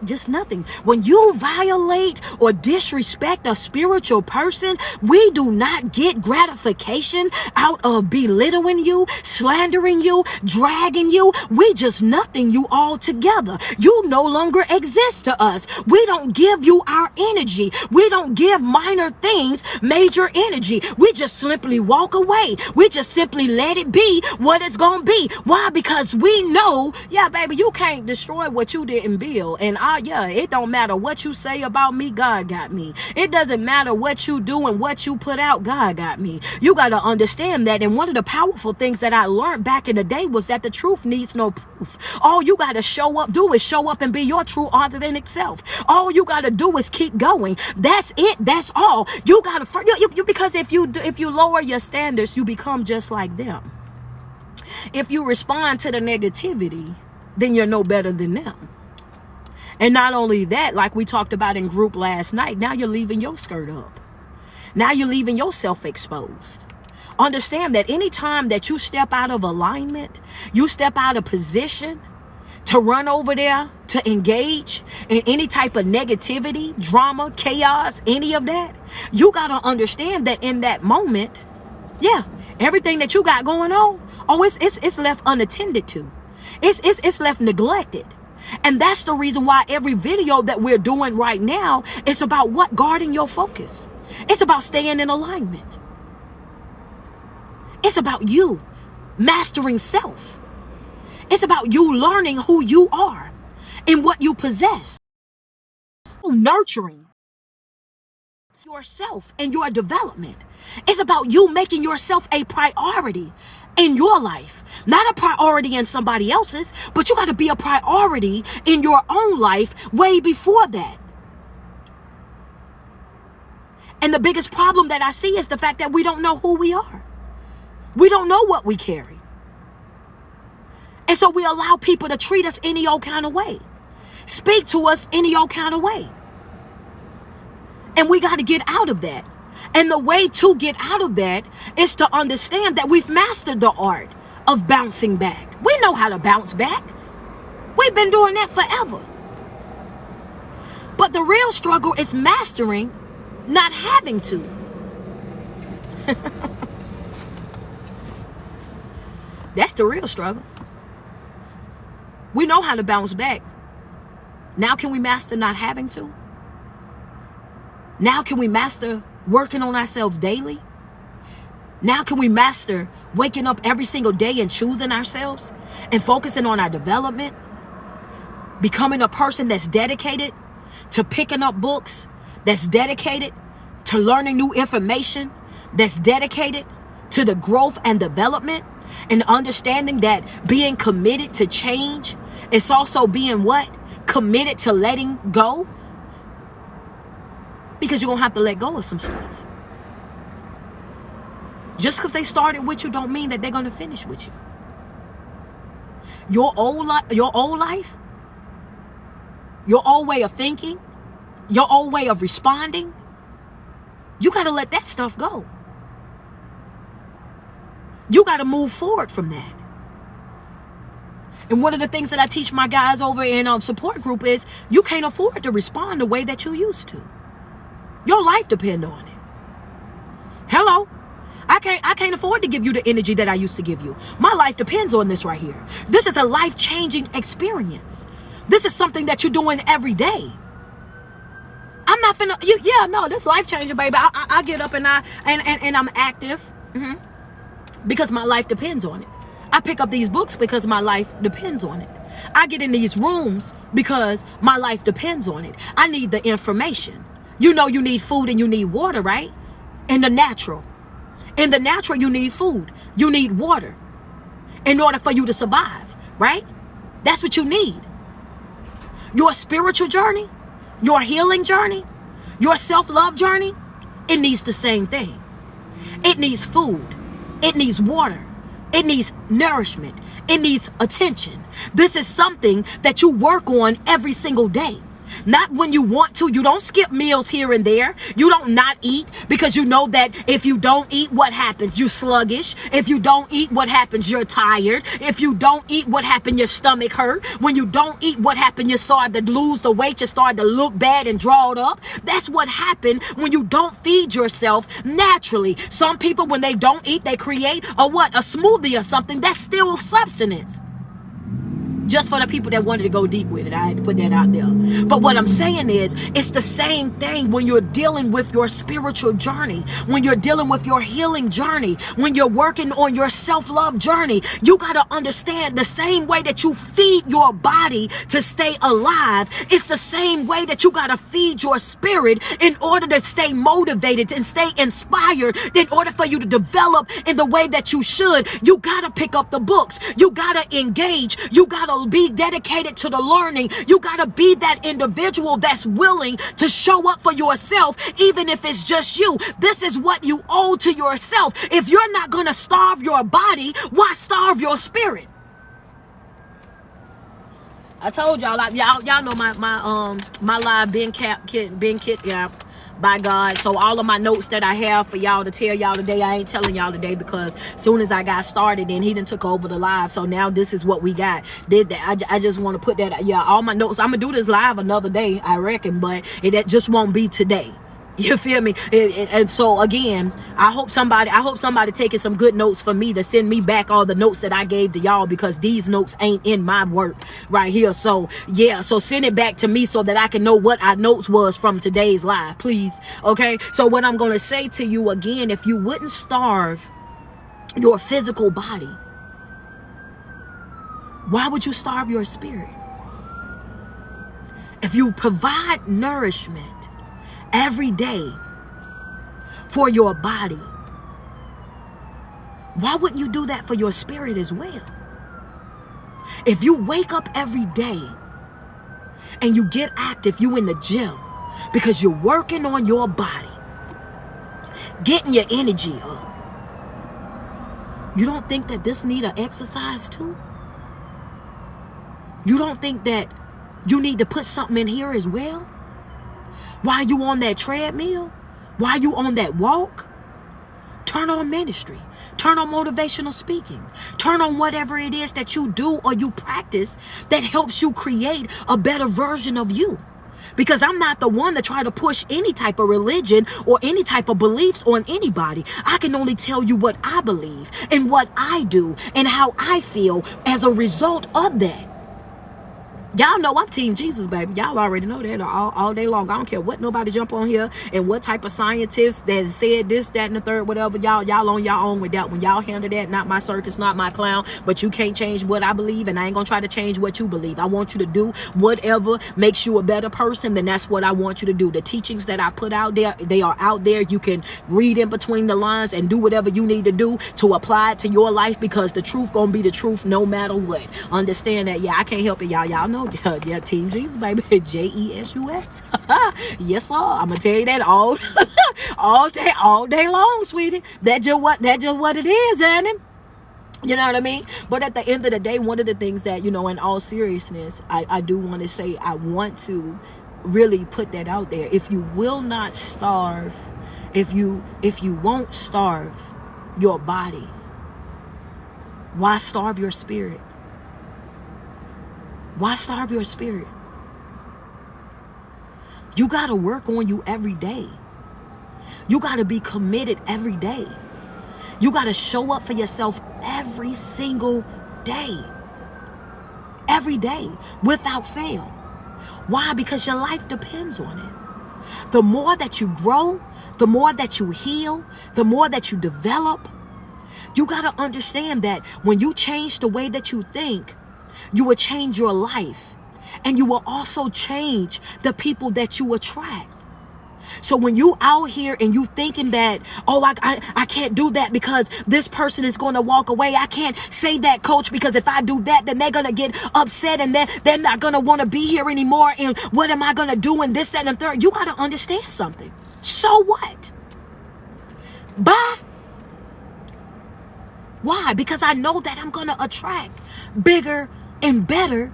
Just nothing. When you violate or disrespect a spiritual person, we do not get gratification out of belittling you, slandering you, dragging you. We just nothing you altogether. You no longer exist to us. We don't give you our energy. We don't give minor things major energy. We just simply walk away. We just simply let it be what it's gonna be. Why? Because we know, yeah, baby, you can't destroy what you didn't build. And it don't matter what you say about me, God got me. It doesn't matter what you do and what you put out, God got me. You got to understand that. And one of the powerful things that I learned back in the day was that the truth needs no proof. All you got to show up and be your true authentic self. All you got to do is keep going. That's it. That's all. You got to, because if you lower your standards, you become just like them. If you respond to the negativity, then you're no better than them. And not only that, like we talked about in group last night, now you're leaving your skirt up. Now you're leaving yourself exposed. Understand that anytime that you step out of alignment, you step out of position to run over there, to engage in any type of negativity, drama, chaos, any of that, you got to understand that in that moment, everything that you got going on, it's left unattended to. It's left neglected. And that's the reason why every video that we're doing right now is about what? Guarding your focus. It's about staying in alignment. It's about you mastering self. It's about you learning who you are and what you possess. Nurturing yourself and your development. It's about you making yourself a priority in your life, not a priority in somebody else's, but you got to be a priority in your own life way before that. And the biggest problem that I see is the fact that we don't know who we are. We don't know what we carry. And so we allow people to treat us any old kind of way, speak to us any old kind of way. And we got to get out of that. And the way to get out of that is to understand that we've mastered the art of bouncing back. We know how to bounce back. We've been doing that forever. But the real struggle is mastering not having to. That's the real struggle. We know how to bounce back. Now can we master not having to? Now can we master working on ourselves daily? Now can we master waking up every single day and choosing ourselves and focusing on our development? Becoming a person that's dedicated to picking up books, that's dedicated to learning new information, that's dedicated to the growth and development, and understanding that being committed to change is also being what? Committed to letting go. Because you're going to have to let go of some stuff. Just because they started with you don't mean that they're going to finish with you. Your old life, your old way of thinking, your old way of responding, you got to let that stuff go. You got to move forward from that. And one of the things that I teach my guys over in support group is you can't afford to respond the way that you used to. Your life depends on it. Hello? I can't afford to give you the energy that I used to give you. My life depends on this right here. This is a life-changing experience. This is something that you're doing every day. I'm not finna, this life-changing, baby. I get up and I'm active because my life depends on it. I pick up these books because my life depends on it. I get in these rooms because my life depends on it. I need the information. You know you need food and you need water, right? In the natural, you need food. You need water in order for you to survive, right? That's what you need. Your spiritual journey, your healing journey, your self-love journey, it needs the same thing. It needs food. It needs water. It needs nourishment. It needs attention. This is something that you work on every single day. Not when you want to. You don't skip meals here and there. You don't not eat because you know that if you don't eat, what happens? You're sluggish. If you don't eat, what happens? You're tired. If you don't eat, what happens? Your stomach hurt. When you don't eat, what happens? You start to lose the weight. You start to look bad and draw it up. That's what happens when you don't feed yourself naturally. Some people, when they don't eat, they create a smoothie or something. That's still substance. Just for the people that wanted to go deep with it, I had to put that out there. But what I'm saying is, it's the same thing when you're dealing with your spiritual journey, when you're dealing with your healing journey, when you're working on your self-love journey. You got to understand the same way that you feed your body to stay alive, it's the same way that you got to feed your spirit in order to stay motivated and stay inspired. In order for you to develop in the way that you should, you got to pick up the books. You got to engage. You got to be dedicated to the learning. You got to be that individual that's willing to show up for yourself, even if it's just you. This is what you owe to yourself. If you're not going to starve your body, why starve your spirit? I told y'all, y'all know my live been kidnapped by God. So all of my notes that I have for y'all to tell y'all today, I ain't telling y'all today because as soon as I got started, then he done took over the live. So now this is what we got. I just want to put that, all my notes. I'm gonna do this live another day, I reckon, but that just won't be today. You feel me? And so again, I hope somebody taking some good notes for me to send me back all the notes that I gave to y'all, because these notes ain't in my work right here. So yeah, so send it back to me so that I can know what our notes was from today's live, please. Okay, so what I'm gonna say to you again, if you wouldn't starve your physical body, why would you starve your spirit? If you provide nourishment every day for your body, why wouldn't you do that for your spirit as well? If you wake up every day and you get active, you in the gym because you're working on your body, getting your energy up, you don't think that this need an exercise too? You don't think that you need to put something in here as well? While you on that treadmill, while you on that walk, turn on ministry, turn on motivational speaking, turn on whatever it is that you do or you practice that helps you create a better version of you. Because I'm not the one to try to push any type of religion or any type of beliefs on anybody. I can only tell you what I believe and what I do and how I feel as a result of that. Y'all know I'm Team Jesus, baby. Y'all already know that all day long. I don't care what nobody jump on here and what type of scientists that said this, that, and the third, whatever. Y'all on your own with that. When y'all handle that, not my circus, not my clown. But you can't change what I believe, and I ain't gonna try to change what you believe. I want you to do whatever makes you a better person, then that's what I want you to do. The teachings that I put out there, they are out there. You can read in between the lines and do whatever you need to do to apply it to your life, because the truth gonna be the truth no matter what. Understand that? Yeah, I can't help it, y'all. Y'all know y'all. Yeah, Team Jesus, baby. Jesus. Yes, sir. I'm gonna tell you that all all day long, sweetie. That's just what it is, ain't it? You know what I mean? But at the end of the day, one of the things that, in all seriousness, I do want to say, I want to really put that out there. If you will not starve, if you won't starve your body, why starve your spirit? Why starve your spirit? You got to work on you every day. You got to be committed every day. You got to show up for yourself every single day. Every day, without fail. Why? Because your life depends on it. The more that you grow, the more that you heal, the more that you develop, you got to understand that when you change the way that you think, you will change your life. And you will also change the people that you attract. So when you out here and you thinking that, oh, I can't do that because this person is going to walk away. I can't say that, coach, because if I do that, then they're going to get upset and they're not going to want to be here anymore. And what am I going to do? And this, that, and the third. You got to understand something. So what? Bye. Why? Because I know that I'm going to attract bigger and better,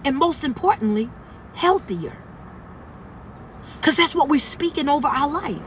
and most importantly, healthier. Because that's what we're speaking over our life.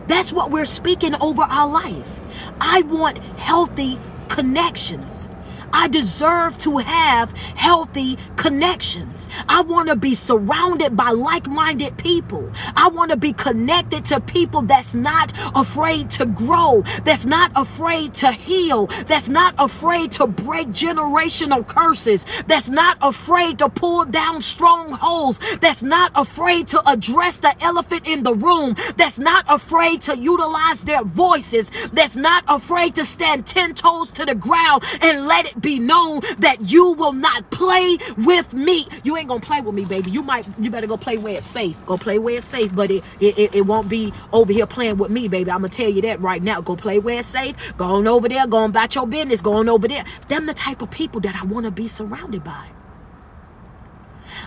That's what we're speaking over our life. I want healthy connections. I deserve to have healthy connections. I want to be surrounded by like-minded people. I want to be connected to people that's not afraid to grow, that's not afraid to heal, that's not afraid to break generational curses, that's not afraid to pull down strongholds, that's not afraid to address the elephant in the room, that's not afraid to utilize their voices, that's not afraid to stand 10 toes to the ground and let it be known that you will not play with me. You ain't gonna play with me, baby. You better go play where it's safe. Go play where it's safe, but it won't be over here playing with me, baby. I'm gonna tell you that right now. Go play where it's safe. Go on over there. Go on about your business. Go on over there. Them the type of people that I want to be surrounded by.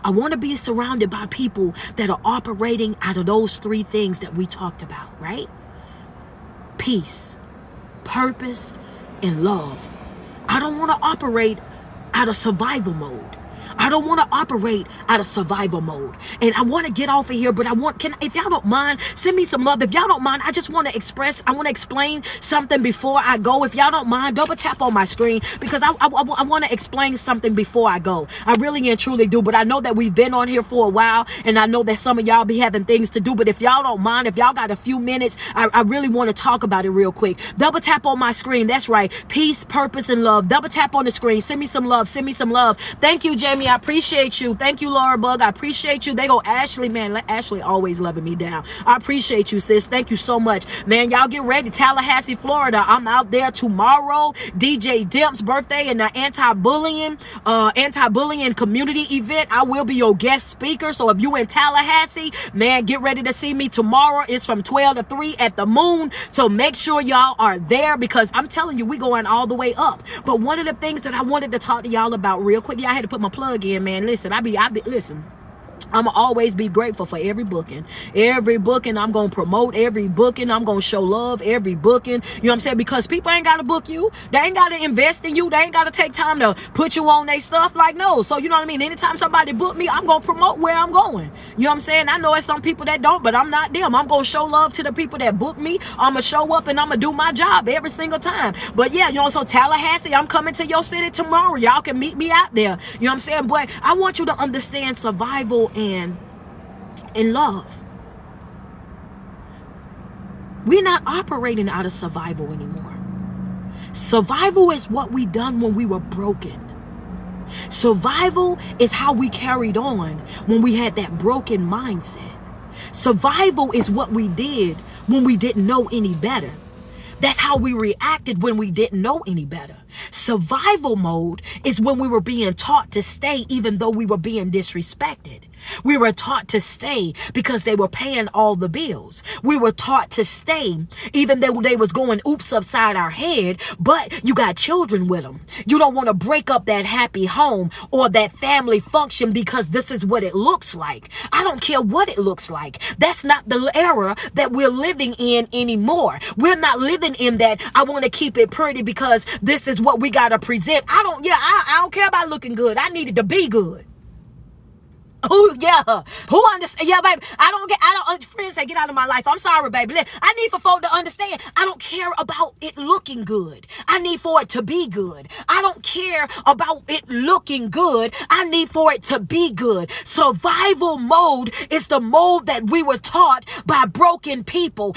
I want to be surrounded by people that are operating out of those three things that we talked about, right? Peace, purpose, and love. I don't want to operate out of survival mode. I don't want to operate out of survival mode. And I want to get off of here, but if y'all don't mind, send me some love. If y'all don't mind, I want to explain something before I go. If y'all don't mind, double tap on my screen because I want to explain something before I go. I really and truly do, but I know that we've been on here for a while and I know that some of y'all be having things to do, but if y'all don't mind, if y'all got a few minutes, I really want to talk about it real quick. Double tap on my screen. That's right. Peace, purpose, and love. Double tap on the screen. Send me some love. Send me some love. Thank you, Jamie. I appreciate you. Thank you, Laura Bug. I appreciate you. They go Ashley, man. Ashley always loving me down. I appreciate you, sis. Thank you so much, man. Y'all get ready. Tallahassee, Florida. I'm out there tomorrow. DJ Demp's birthday and the anti-bullying community event. I will be your guest speaker. So if you in Tallahassee, man, get ready to see me tomorrow. It's from 12 to 3 at the Moon. So make sure y'all are there because I'm telling you, we going all the way up. But one of the things that I wanted to talk to y'all about real quick, I had to put my plug in, man. Listen, listen. I'm going to always be grateful for every booking. Every booking, I'm going to promote every booking. I'm going to show love every booking. You know what I'm saying? Because people ain't got to book you. They ain't got to invest in you. They ain't got to take time to put you on their stuff. Like, no. So, you know what I mean? Anytime somebody book me, I'm going to promote where I'm going. You know what I'm saying? I know it's some people that don't, but I'm not them. I'm going to show love to the people that book me. I'm going to show up and I'm going to do my job every single time. But yeah, you know, so Tallahassee, I'm coming to your city tomorrow. Y'all can meet me out there. You know what I'm saying? But I want you to understand survival and love. We're not operating out of survival anymore. Survival is what we done when we were broken. Survival is how we carried on when we had that broken mindset. Survival is what we did when we didn't know any better. That's how we reacted when we didn't know any better. Survival mode is when we were being taught to stay even though we were being disrespected. We were taught to stay because they were paying all the bills. We were taught to stay even though they was going oops upside our head, but you got children with them. You don't want to break up that happy home or that family function because this is what it looks like. I don't care what it looks like. That's not the era that we're living in anymore. We're not living in that I want to keep it pretty because this is what we got to present. I don't care about looking good. I needed to be good. Oh yeah, who understand? Yeah, baby. Friends say get out of my life. I'm sorry, baby. I need for folk to understand. I don't care about it looking good. I need for it to be good. I don't care about it looking good. I need for it to be good. Survival mode is the mode that we were taught by broken people.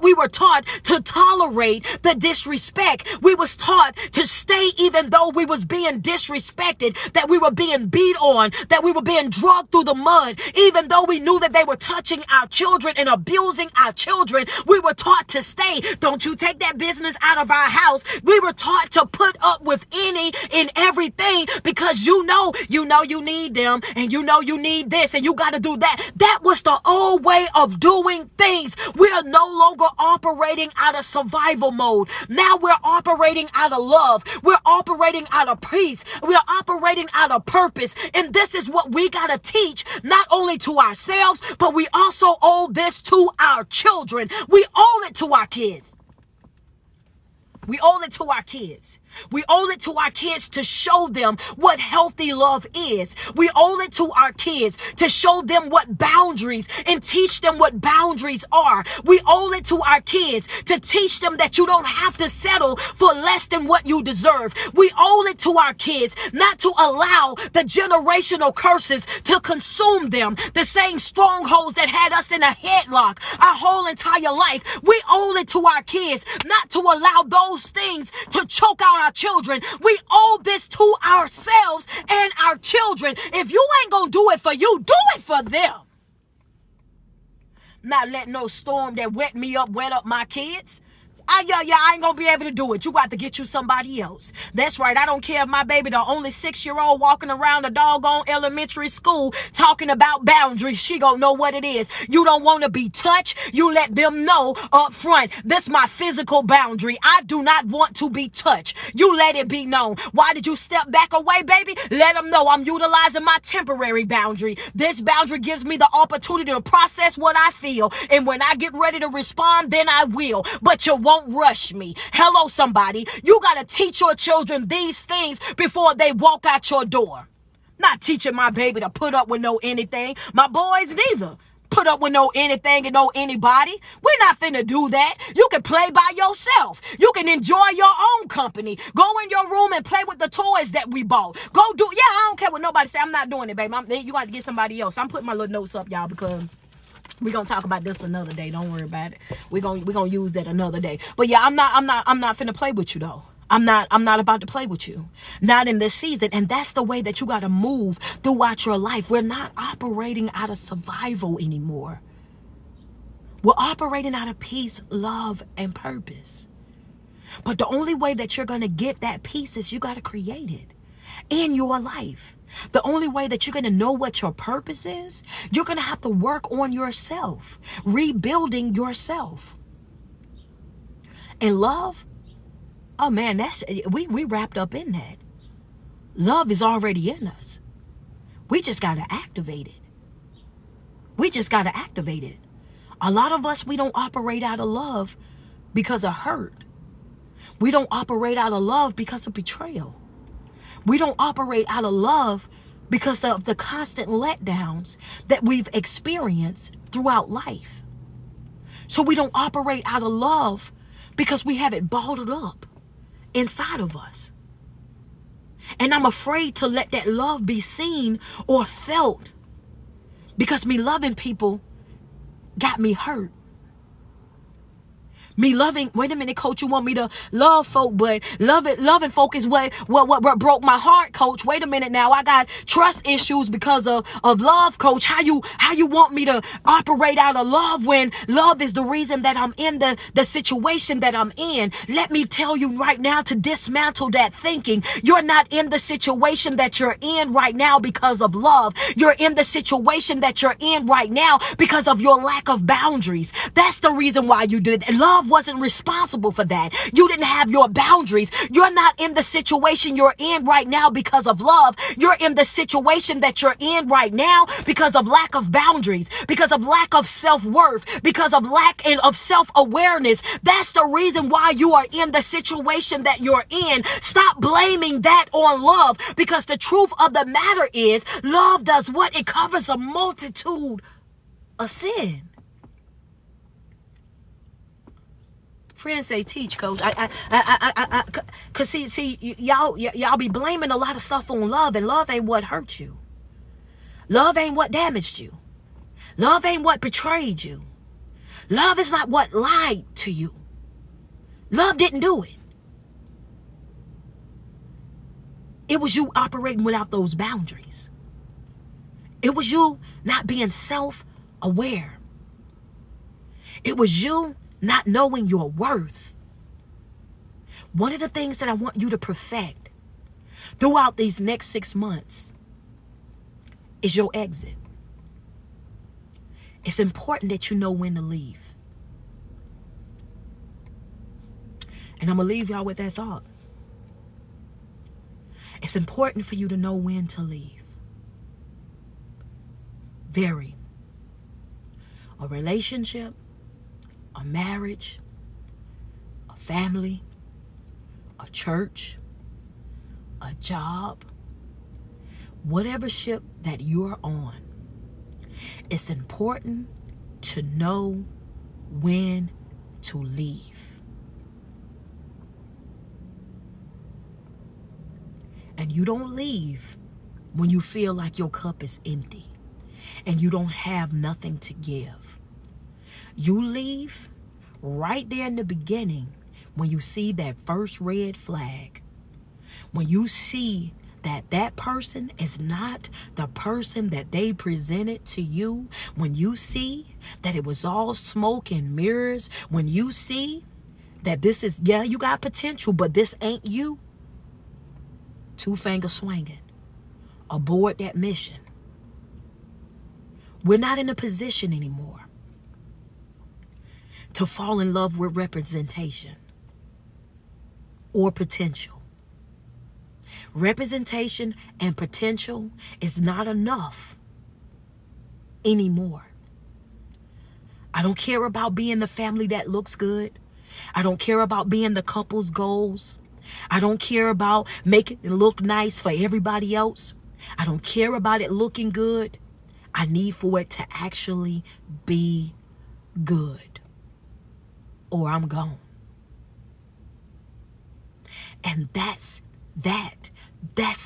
We were taught to tolerate the disrespect. We was taught to stay even though we was being disrespected, that we were being beat on, that we were being dragged through the mud, even though we knew that they were touching our children and abusing our children. We were taught to stay. Don't you take that business out of our house. We were taught to put up with any and everything because you know you need them, and you know you need this, and you got to do that. That was the old way of doing things. We are no longer operating out of survival mode. Now we're operating out of love. We're operating out of peace. We're operating out of purpose. And this is what we got to teach, not only to ourselves, but we also owe this to our children. We owe it to our kids. We owe it to our kids. We owe it to our kids to show them what healthy love is. We owe it to our kids to show them what boundaries and teach them what boundaries are. We owe it to our kids to teach them that you don't have to settle for less than what you deserve. We owe it to our kids not to allow the generational curses to consume them, the same strongholds that had us in a headlock our whole entire life. We owe it to our kids not to allow those things to choke out our children. We owe this to ourselves and our children. If you ain't gonna do it for you, do it for them. Not let no storm that wet up my kids. I ain't gonna be able to do it. You got to get you somebody else. That's right. I don't care if my baby, the only 6-year-old walking around a doggone elementary school talking about boundaries. She gonna know what it is. You don't want to be touched. You let them know up front. This my physical boundary. I do not want to be touched. You let it be known. Why did you step back away, baby? Let them know I'm utilizing my temporary boundary. This boundary gives me the opportunity to process what I feel. And when I get ready to respond, then I will. But you won't rush me. Hello, somebody. You got to teach your children these things before they walk out your door. Not teaching my baby to put up with no anything. My boys neither. Put up with no anything and no anybody. We're not finna do that. You can play by yourself. You can enjoy your own company. Go in your room and play with the toys that we bought. Go do. Yeah, I don't care what nobody say. I'm not doing it, baby. You got to get somebody else. I'm putting my little notes up, y'all, because we're gonna talk about this another day. Don't worry about it. We're gonna use that another day. But yeah, I'm not finna play with you though. I'm not about to play with you. Not in this season. And that's the way that you gotta move throughout your life. We're not operating out of survival anymore. We're operating out of peace, love, and purpose. But the only way that you're gonna get that peace is you gotta create it in your life. The only way that you're going to know what your purpose is, you're going to have to work on yourself, rebuilding yourself. And love, oh man, we wrapped up in that. Love is already in us. We just got to activate it. We just got to activate it. A lot of us, we don't operate out of love because of hurt. We don't operate out of love because of betrayal. We don't operate out of love because of the constant letdowns that we've experienced throughout life. So we don't operate out of love because we have it bottled up inside of us. And I'm afraid to let that love be seen or felt because me loving people got me hurt. Me loving, wait a minute, coach, you want me to love folk, but loving folk is what broke my heart, coach. Wait a minute now. I got trust issues because of love, coach. How you want me to operate out of love when love is the reason that I'm in the situation that I'm in? Let me tell you right now to dismantle that thinking. You're not in the situation that you're in right now because of love. You're in the situation that you're in right now because of your lack of boundaries. That's the reason why you did it. Love wasn't responsible for that. You didn't have your boundaries. You're not in the situation you're in right now because of love. You're in the situation that you're in right now because of lack of boundaries, because of lack of self-worth, because of lack of self-awareness. That's the reason why you are in the situation that you're in. Stop blaming that on love, because the truth of the matter is love does what? It covers a multitude of sin. Friends say, teach, coach. Cause see, y'all be blaming a lot of stuff on love, and love ain't what hurt you. Love ain't what damaged you. Love ain't what betrayed you. Love is not what lied to you. Love didn't do it. It was you operating without those boundaries. It was you not being self-aware. It was you not knowing your worth. One of the things that I want you to perfect throughout these next 6 months is your exit. It's important that you know when to leave. And I'm going to leave y'all with that thought. It's important for you to know when to leave. Very. A relationship, a marriage, a family, a church, a job, whatever ship that you're on, it's important to know when to leave. And you don't leave when you feel like your cup is empty and you don't have nothing to give. You leave right there in the beginning when you see that first red flag. When you see that that person is not the person that they presented to you. When you see that it was all smoke and mirrors. When you see that this is, yeah, you got potential, but this ain't you. 2-finger swinging. Abort that mission. We're not in a position anymore to fall in love with representation or potential. Representation and potential is not enough anymore. I don't care about being the family that looks good. I don't care about being the couple's goals. I don't care about making it look nice for everybody else. I don't care about it looking good. I need for it to actually be good, or I'm gone. And that's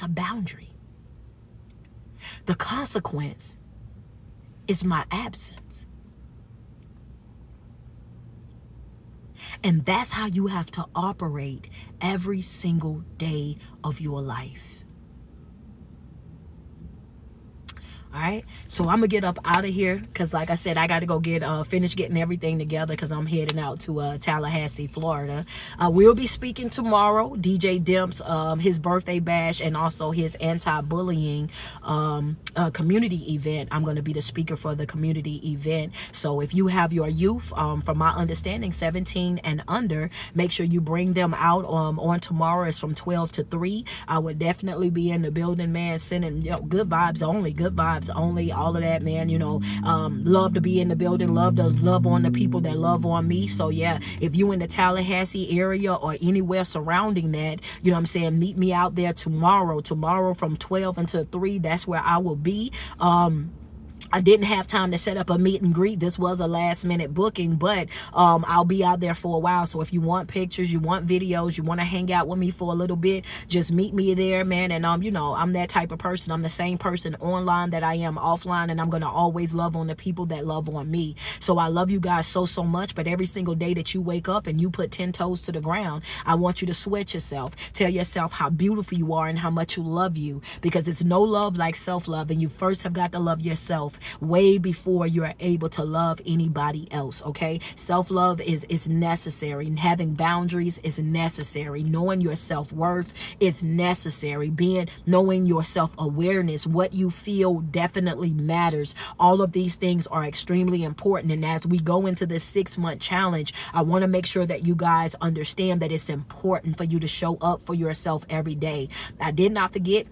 a boundary. The consequence is my absence. And that's how you have to operate every single day of your life. All right, so I'm gonna get up out of here because, like I said, I got to go finish getting everything together because I'm heading out to Tallahassee, Florida. We'll be speaking tomorrow. DJ Demps, his birthday bash, and also his anti-bullying community event. I'm going to be the speaker for the community event. So if you have your youth, from my understanding, 17 and under, make sure you bring them out on tomorrow. It's from 12 to 3. I would definitely be in the building, man, sending good vibes only, all of that, man. Love to be in the building, love to love on the people that love on me. So yeah, if you in the Tallahassee area or anywhere surrounding that, you know what I'm saying, meet me out there tomorrow from 12 until 3. That's where I will be. I didn't have time to set up a meet and greet. This was a last minute booking, but I'll be out there for a while. So if you want pictures, you want videos, you want to hang out with me for a little bit, just meet me there, man. And you know, I'm that type of person. I'm the same person online that I am offline, and I'm going to always love on the people that love on me. So I love you guys so much, but every single day that you wake up and you put 10 toes to the ground, I want you to sweat yourself. Tell yourself how beautiful you are and how much you love you, because it's no love like self-love, and you first have got to love yourself way before you are able to love anybody else. Okay, self-love is necessary, and having boundaries is necessary. Knowing your self-worth is necessary. Knowing your self-awareness, what you feel definitely matters. All of these things are extremely important, and as we go into this 6-month challenge, I want to make sure that you guys understand that it's important for you to show up for yourself every day. I did not forget.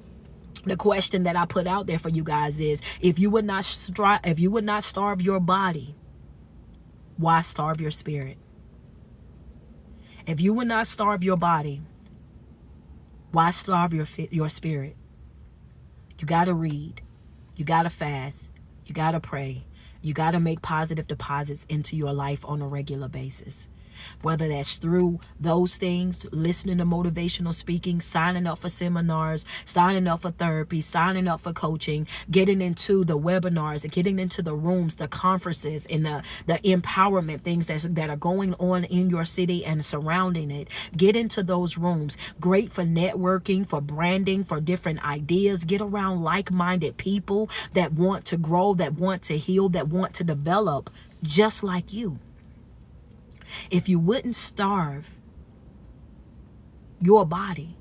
The question that I put out there for you guys is, if you would not starve your body, why starve your spirit? If you would not starve your body, why starve your spirit? You got to read. You got to fast. You got to pray. You got to make positive deposits into your life on a regular basis. Whether that's through those things, listening to motivational speaking, signing up for seminars, signing up for therapy, signing up for coaching, getting into the webinars, getting into the rooms, the conferences, and the empowerment things that are going on in your city and surrounding it. Get into those rooms. Great for networking, for branding, for different ideas. Get around like-minded people that want to grow, that want to heal, that want to develop just like you. If you wouldn't starve your body,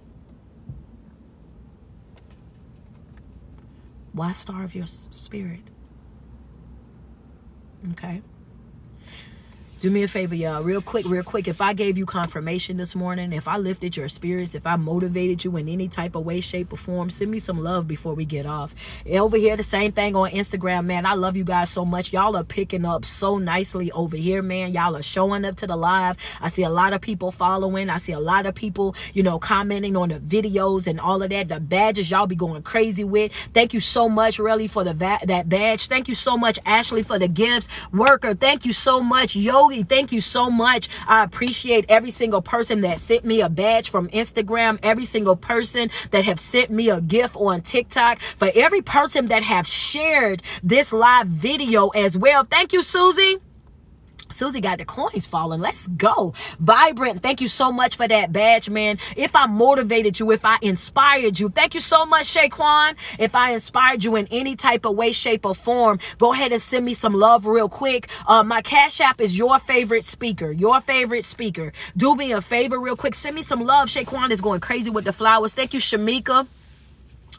why starve your spirit? Okay. Do me a favor, y'all, real quick. If I gave you confirmation this morning, if I lifted your spirits, if I motivated you in any type of way, shape, or form, send me some love before we get off. Over here, the same thing on Instagram, man. I love you guys so much. Y'all are picking up so nicely over here, man. Y'all are showing up to the live. I see a lot of people following. I see a lot of people, you know, commenting on the videos and all of that. The badges y'all be going crazy with. Thank you so much, really, for that badge. Thank you so much, Ashley, for the gifts. Worker, thank you so much. Yogi, thank you so much. I appreciate every single person that sent me a badge from Instagram, every single person that have sent me a gift on TikTok, for every person that have shared this live video as well. Thank you, Susie. Susie got the coins falling. Let's go. Vibrant, thank you so much for that badge, man. If I motivated you, if I inspired you, thank you so much, Shaquan. If I inspired you in any type of way, shape, or form, go ahead and send me some love real quick. My Cash App is your favorite speaker. Your favorite speaker. Do me a favor real quick. Send me some love. Shaquan is going crazy with the flowers. Thank you, Shamika.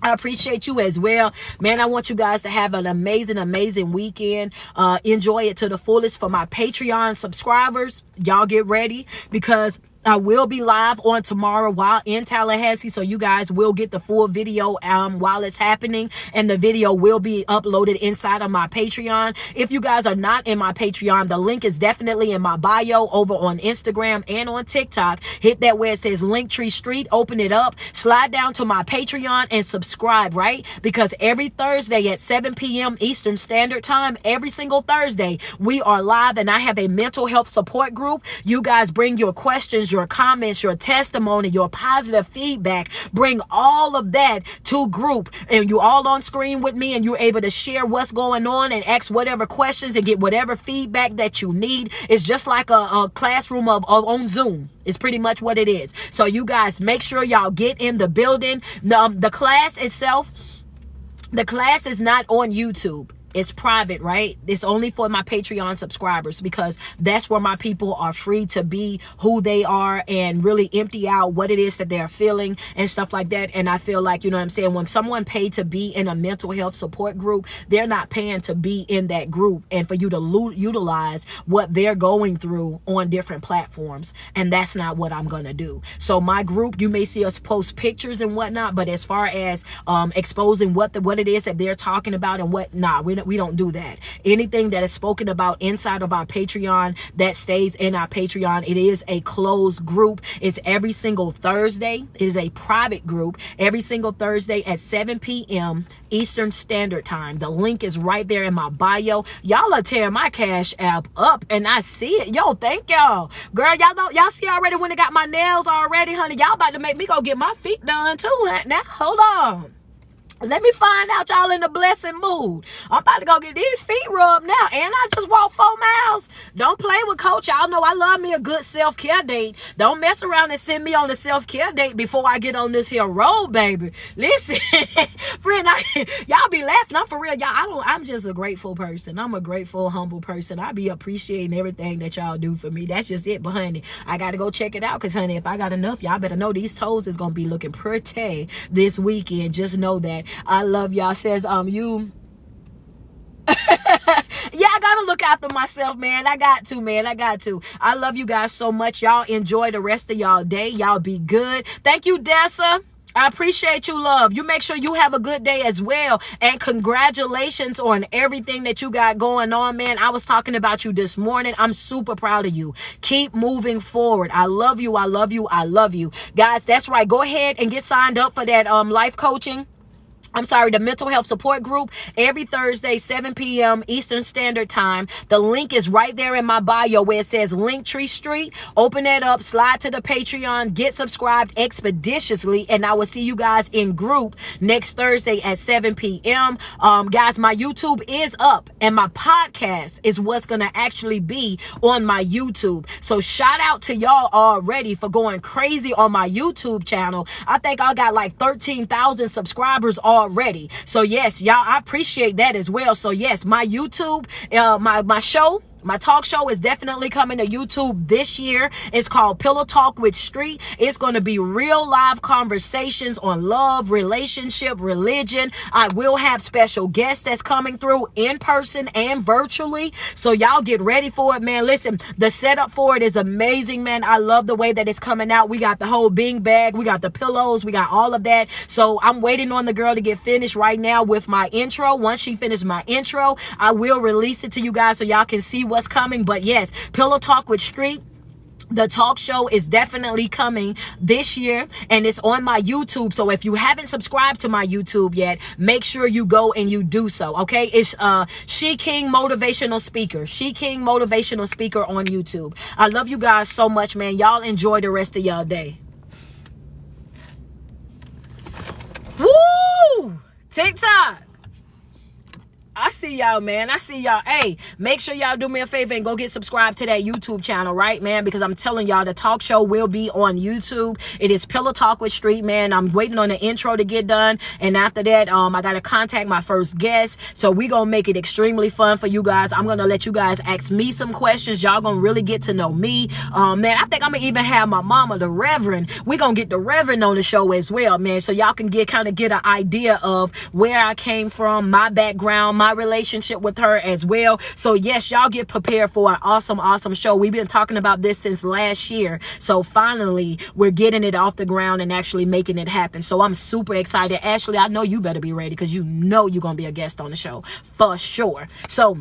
I appreciate you as well, man. I want you guys to have an amazing weekend. Enjoy it to the fullest. For my Patreon subscribers, y'all get ready, because I will be live on tomorrow while in Tallahassee, so you guys will get the full video while it's happening, and the video will be uploaded inside of my Patreon. If you guys are not in my Patreon, the link is definitely in my bio over on Instagram and on TikTok. Hit that where it says Linktree Street, open it up, slide down to my Patreon and subscribe, right? Because every Thursday at 7 p.m. Eastern Standard Time, every single Thursday, we are live, and I have a mental health support group. You guys bring your questions, your comments, your testimony, your positive feedback. Bring all of that to group, and you all on screen with me, and you're able to share what's going on and ask whatever questions and get whatever feedback that you need. It's just like a classroom on Zoom. It's pretty much what it is. So you guys make sure y'all get in the building. The class itself, the class is not on YouTube. It's private, right? It's only for my Patreon subscribers, because that's where my people are free to be who they are and really empty out what it is that they're feeling and stuff like that. And I feel like, you know what I'm saying, when someone paid to be in a mental health support group, they're not paying to be in that group and for you to utilize what they're going through on different platforms. And that's not what I'm going to do. So my group, you may see us post pictures and whatnot, but as far as exposing what it is that they're talking about and what, we're we don't do that. Anything that is spoken about inside of our Patreon, that stays in our Patreon. It is a closed group. It's every single Thursday. It is a private group every single Thursday at 7 p.m. Eastern Standard Time. The link is right there in my bio. Y'all are tearing my Cash App up, and I see it. Yo, thank y'all. Girl, y'all know, y'all see already when I got my nails already, honey. Y'all about to make me go get my feet done too. Now, hold on. Let me find out y'all in the blessing mood. I'm about to go get these feet rubbed now. And I just walked 4 miles. Don't play with Coach. Y'all know I love me a good self-care date. Don't mess around and send me on a self-care date before I get on this here road, baby. Listen, friend, y'all be laughing. I'm for real. I'm just a grateful person. I'm a grateful, humble person. I be appreciating everything that y'all do for me. That's just it. But honey, I got to go check it out. Because honey, if I got enough, y'all better know these toes is going to be looking pretty this weekend. Just know that. I love y'all. Says you yeah, I gotta look after myself, man. I got to. I love you guys so much. Y'all enjoy the rest of y'all day. Y'all be good. Thank you, Dessa. I appreciate you, love. You make sure you have a good day as well. And congratulations on everything that you got going on, man. I was talking about you this morning. I'm super proud of you. Keep moving forward. I love you. I love you. I love you. Guys, that's right. Go ahead and get signed up for that life coaching. The mental health support group every Thursday, 7 p.m. Eastern Standard Time. The link is right there in my bio where it says Linktree Street. Open that up, slide to the Patreon, get subscribed expeditiously, and I will see you guys in group next Thursday at 7 p.m. Guys, my YouTube is up, and my podcast is what's going to actually be on my YouTube. So shout out to y'all already for going crazy on my YouTube channel. I think I got like 13,000 subscribers already. So yes, y'all, I appreciate that as well. So yes, my YouTube, my talk show is definitely coming to YouTube this year. It's called Pillow Talk with Street. It's going to be real live conversations on love, relationship, religion. I will have special guests that's coming through in person and virtually. So y'all get ready for it, man. Listen, the setup for it is amazing, man. I love the way that it's coming out. We got the whole bean bag. We got the pillows. We got all of that. So I'm waiting on the girl to get finished right now with my intro. Once she finishes my intro, I will release it to you guys so y'all can see what's coming. But yes, Pillow Talk with Street, the talk show is definitely coming this year, and it's on my YouTube. So if you haven't subscribed to my YouTube yet, make sure you go and you do so. Okay, it's She King Motivational Speaker. She King Motivational Speaker on YouTube. I love you guys so much, man. Y'all enjoy the rest of y'all day. Woo! TikTok. I see y'all, man. I see y'all. Hey, make sure y'all do me a favor and go get subscribed to that YouTube channel, right, man? Because I'm telling y'all, the talk show will be on YouTube. It is Pillow Talk with Street, man. I'm waiting on the intro to get done. And after that, I got to contact my first guest. So we going to make it extremely fun for you guys. I'm going to let you guys ask me some questions. Y'all going to really get to know me. Man, I think I'm going to even have my mama, the Reverend. We going to get the Reverend on the show as well, man. So y'all can kind of get an idea of where I came from, my background, my relationship with her as well. So yes, y'all get prepared for an awesome show. We've been talking about this since last year. So finally, we're getting it off the ground and actually making it happen. So I'm super excited. Ashley, I know you better be ready because you know you're going to be a guest on the show for sure. So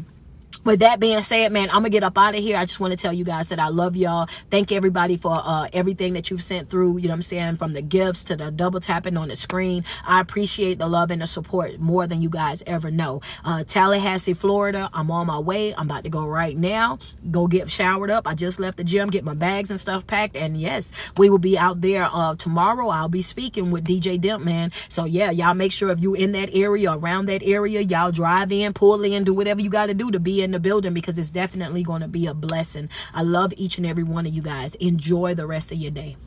with that being said, man, I'm going to get up out of here. I just want to tell you guys that I love y'all. Thank everybody for everything that you've sent through, you know what I'm saying, from the gifts to the double tapping on the screen. I appreciate the love and the support more than you guys ever know. Tallahassee, Florida, I'm on my way. I'm about to go right now, go get showered up. I just left the gym, get my bags and stuff packed. And yes, we will be out there tomorrow. I'll be speaking with DJ Dimp, man. So yeah, y'all make sure if you in that area, around that area, y'all drive in, pull in, do whatever you got to do to be in the building, because it's definitely going to be a blessing. I love each and every one of you guys. Enjoy the rest of your day.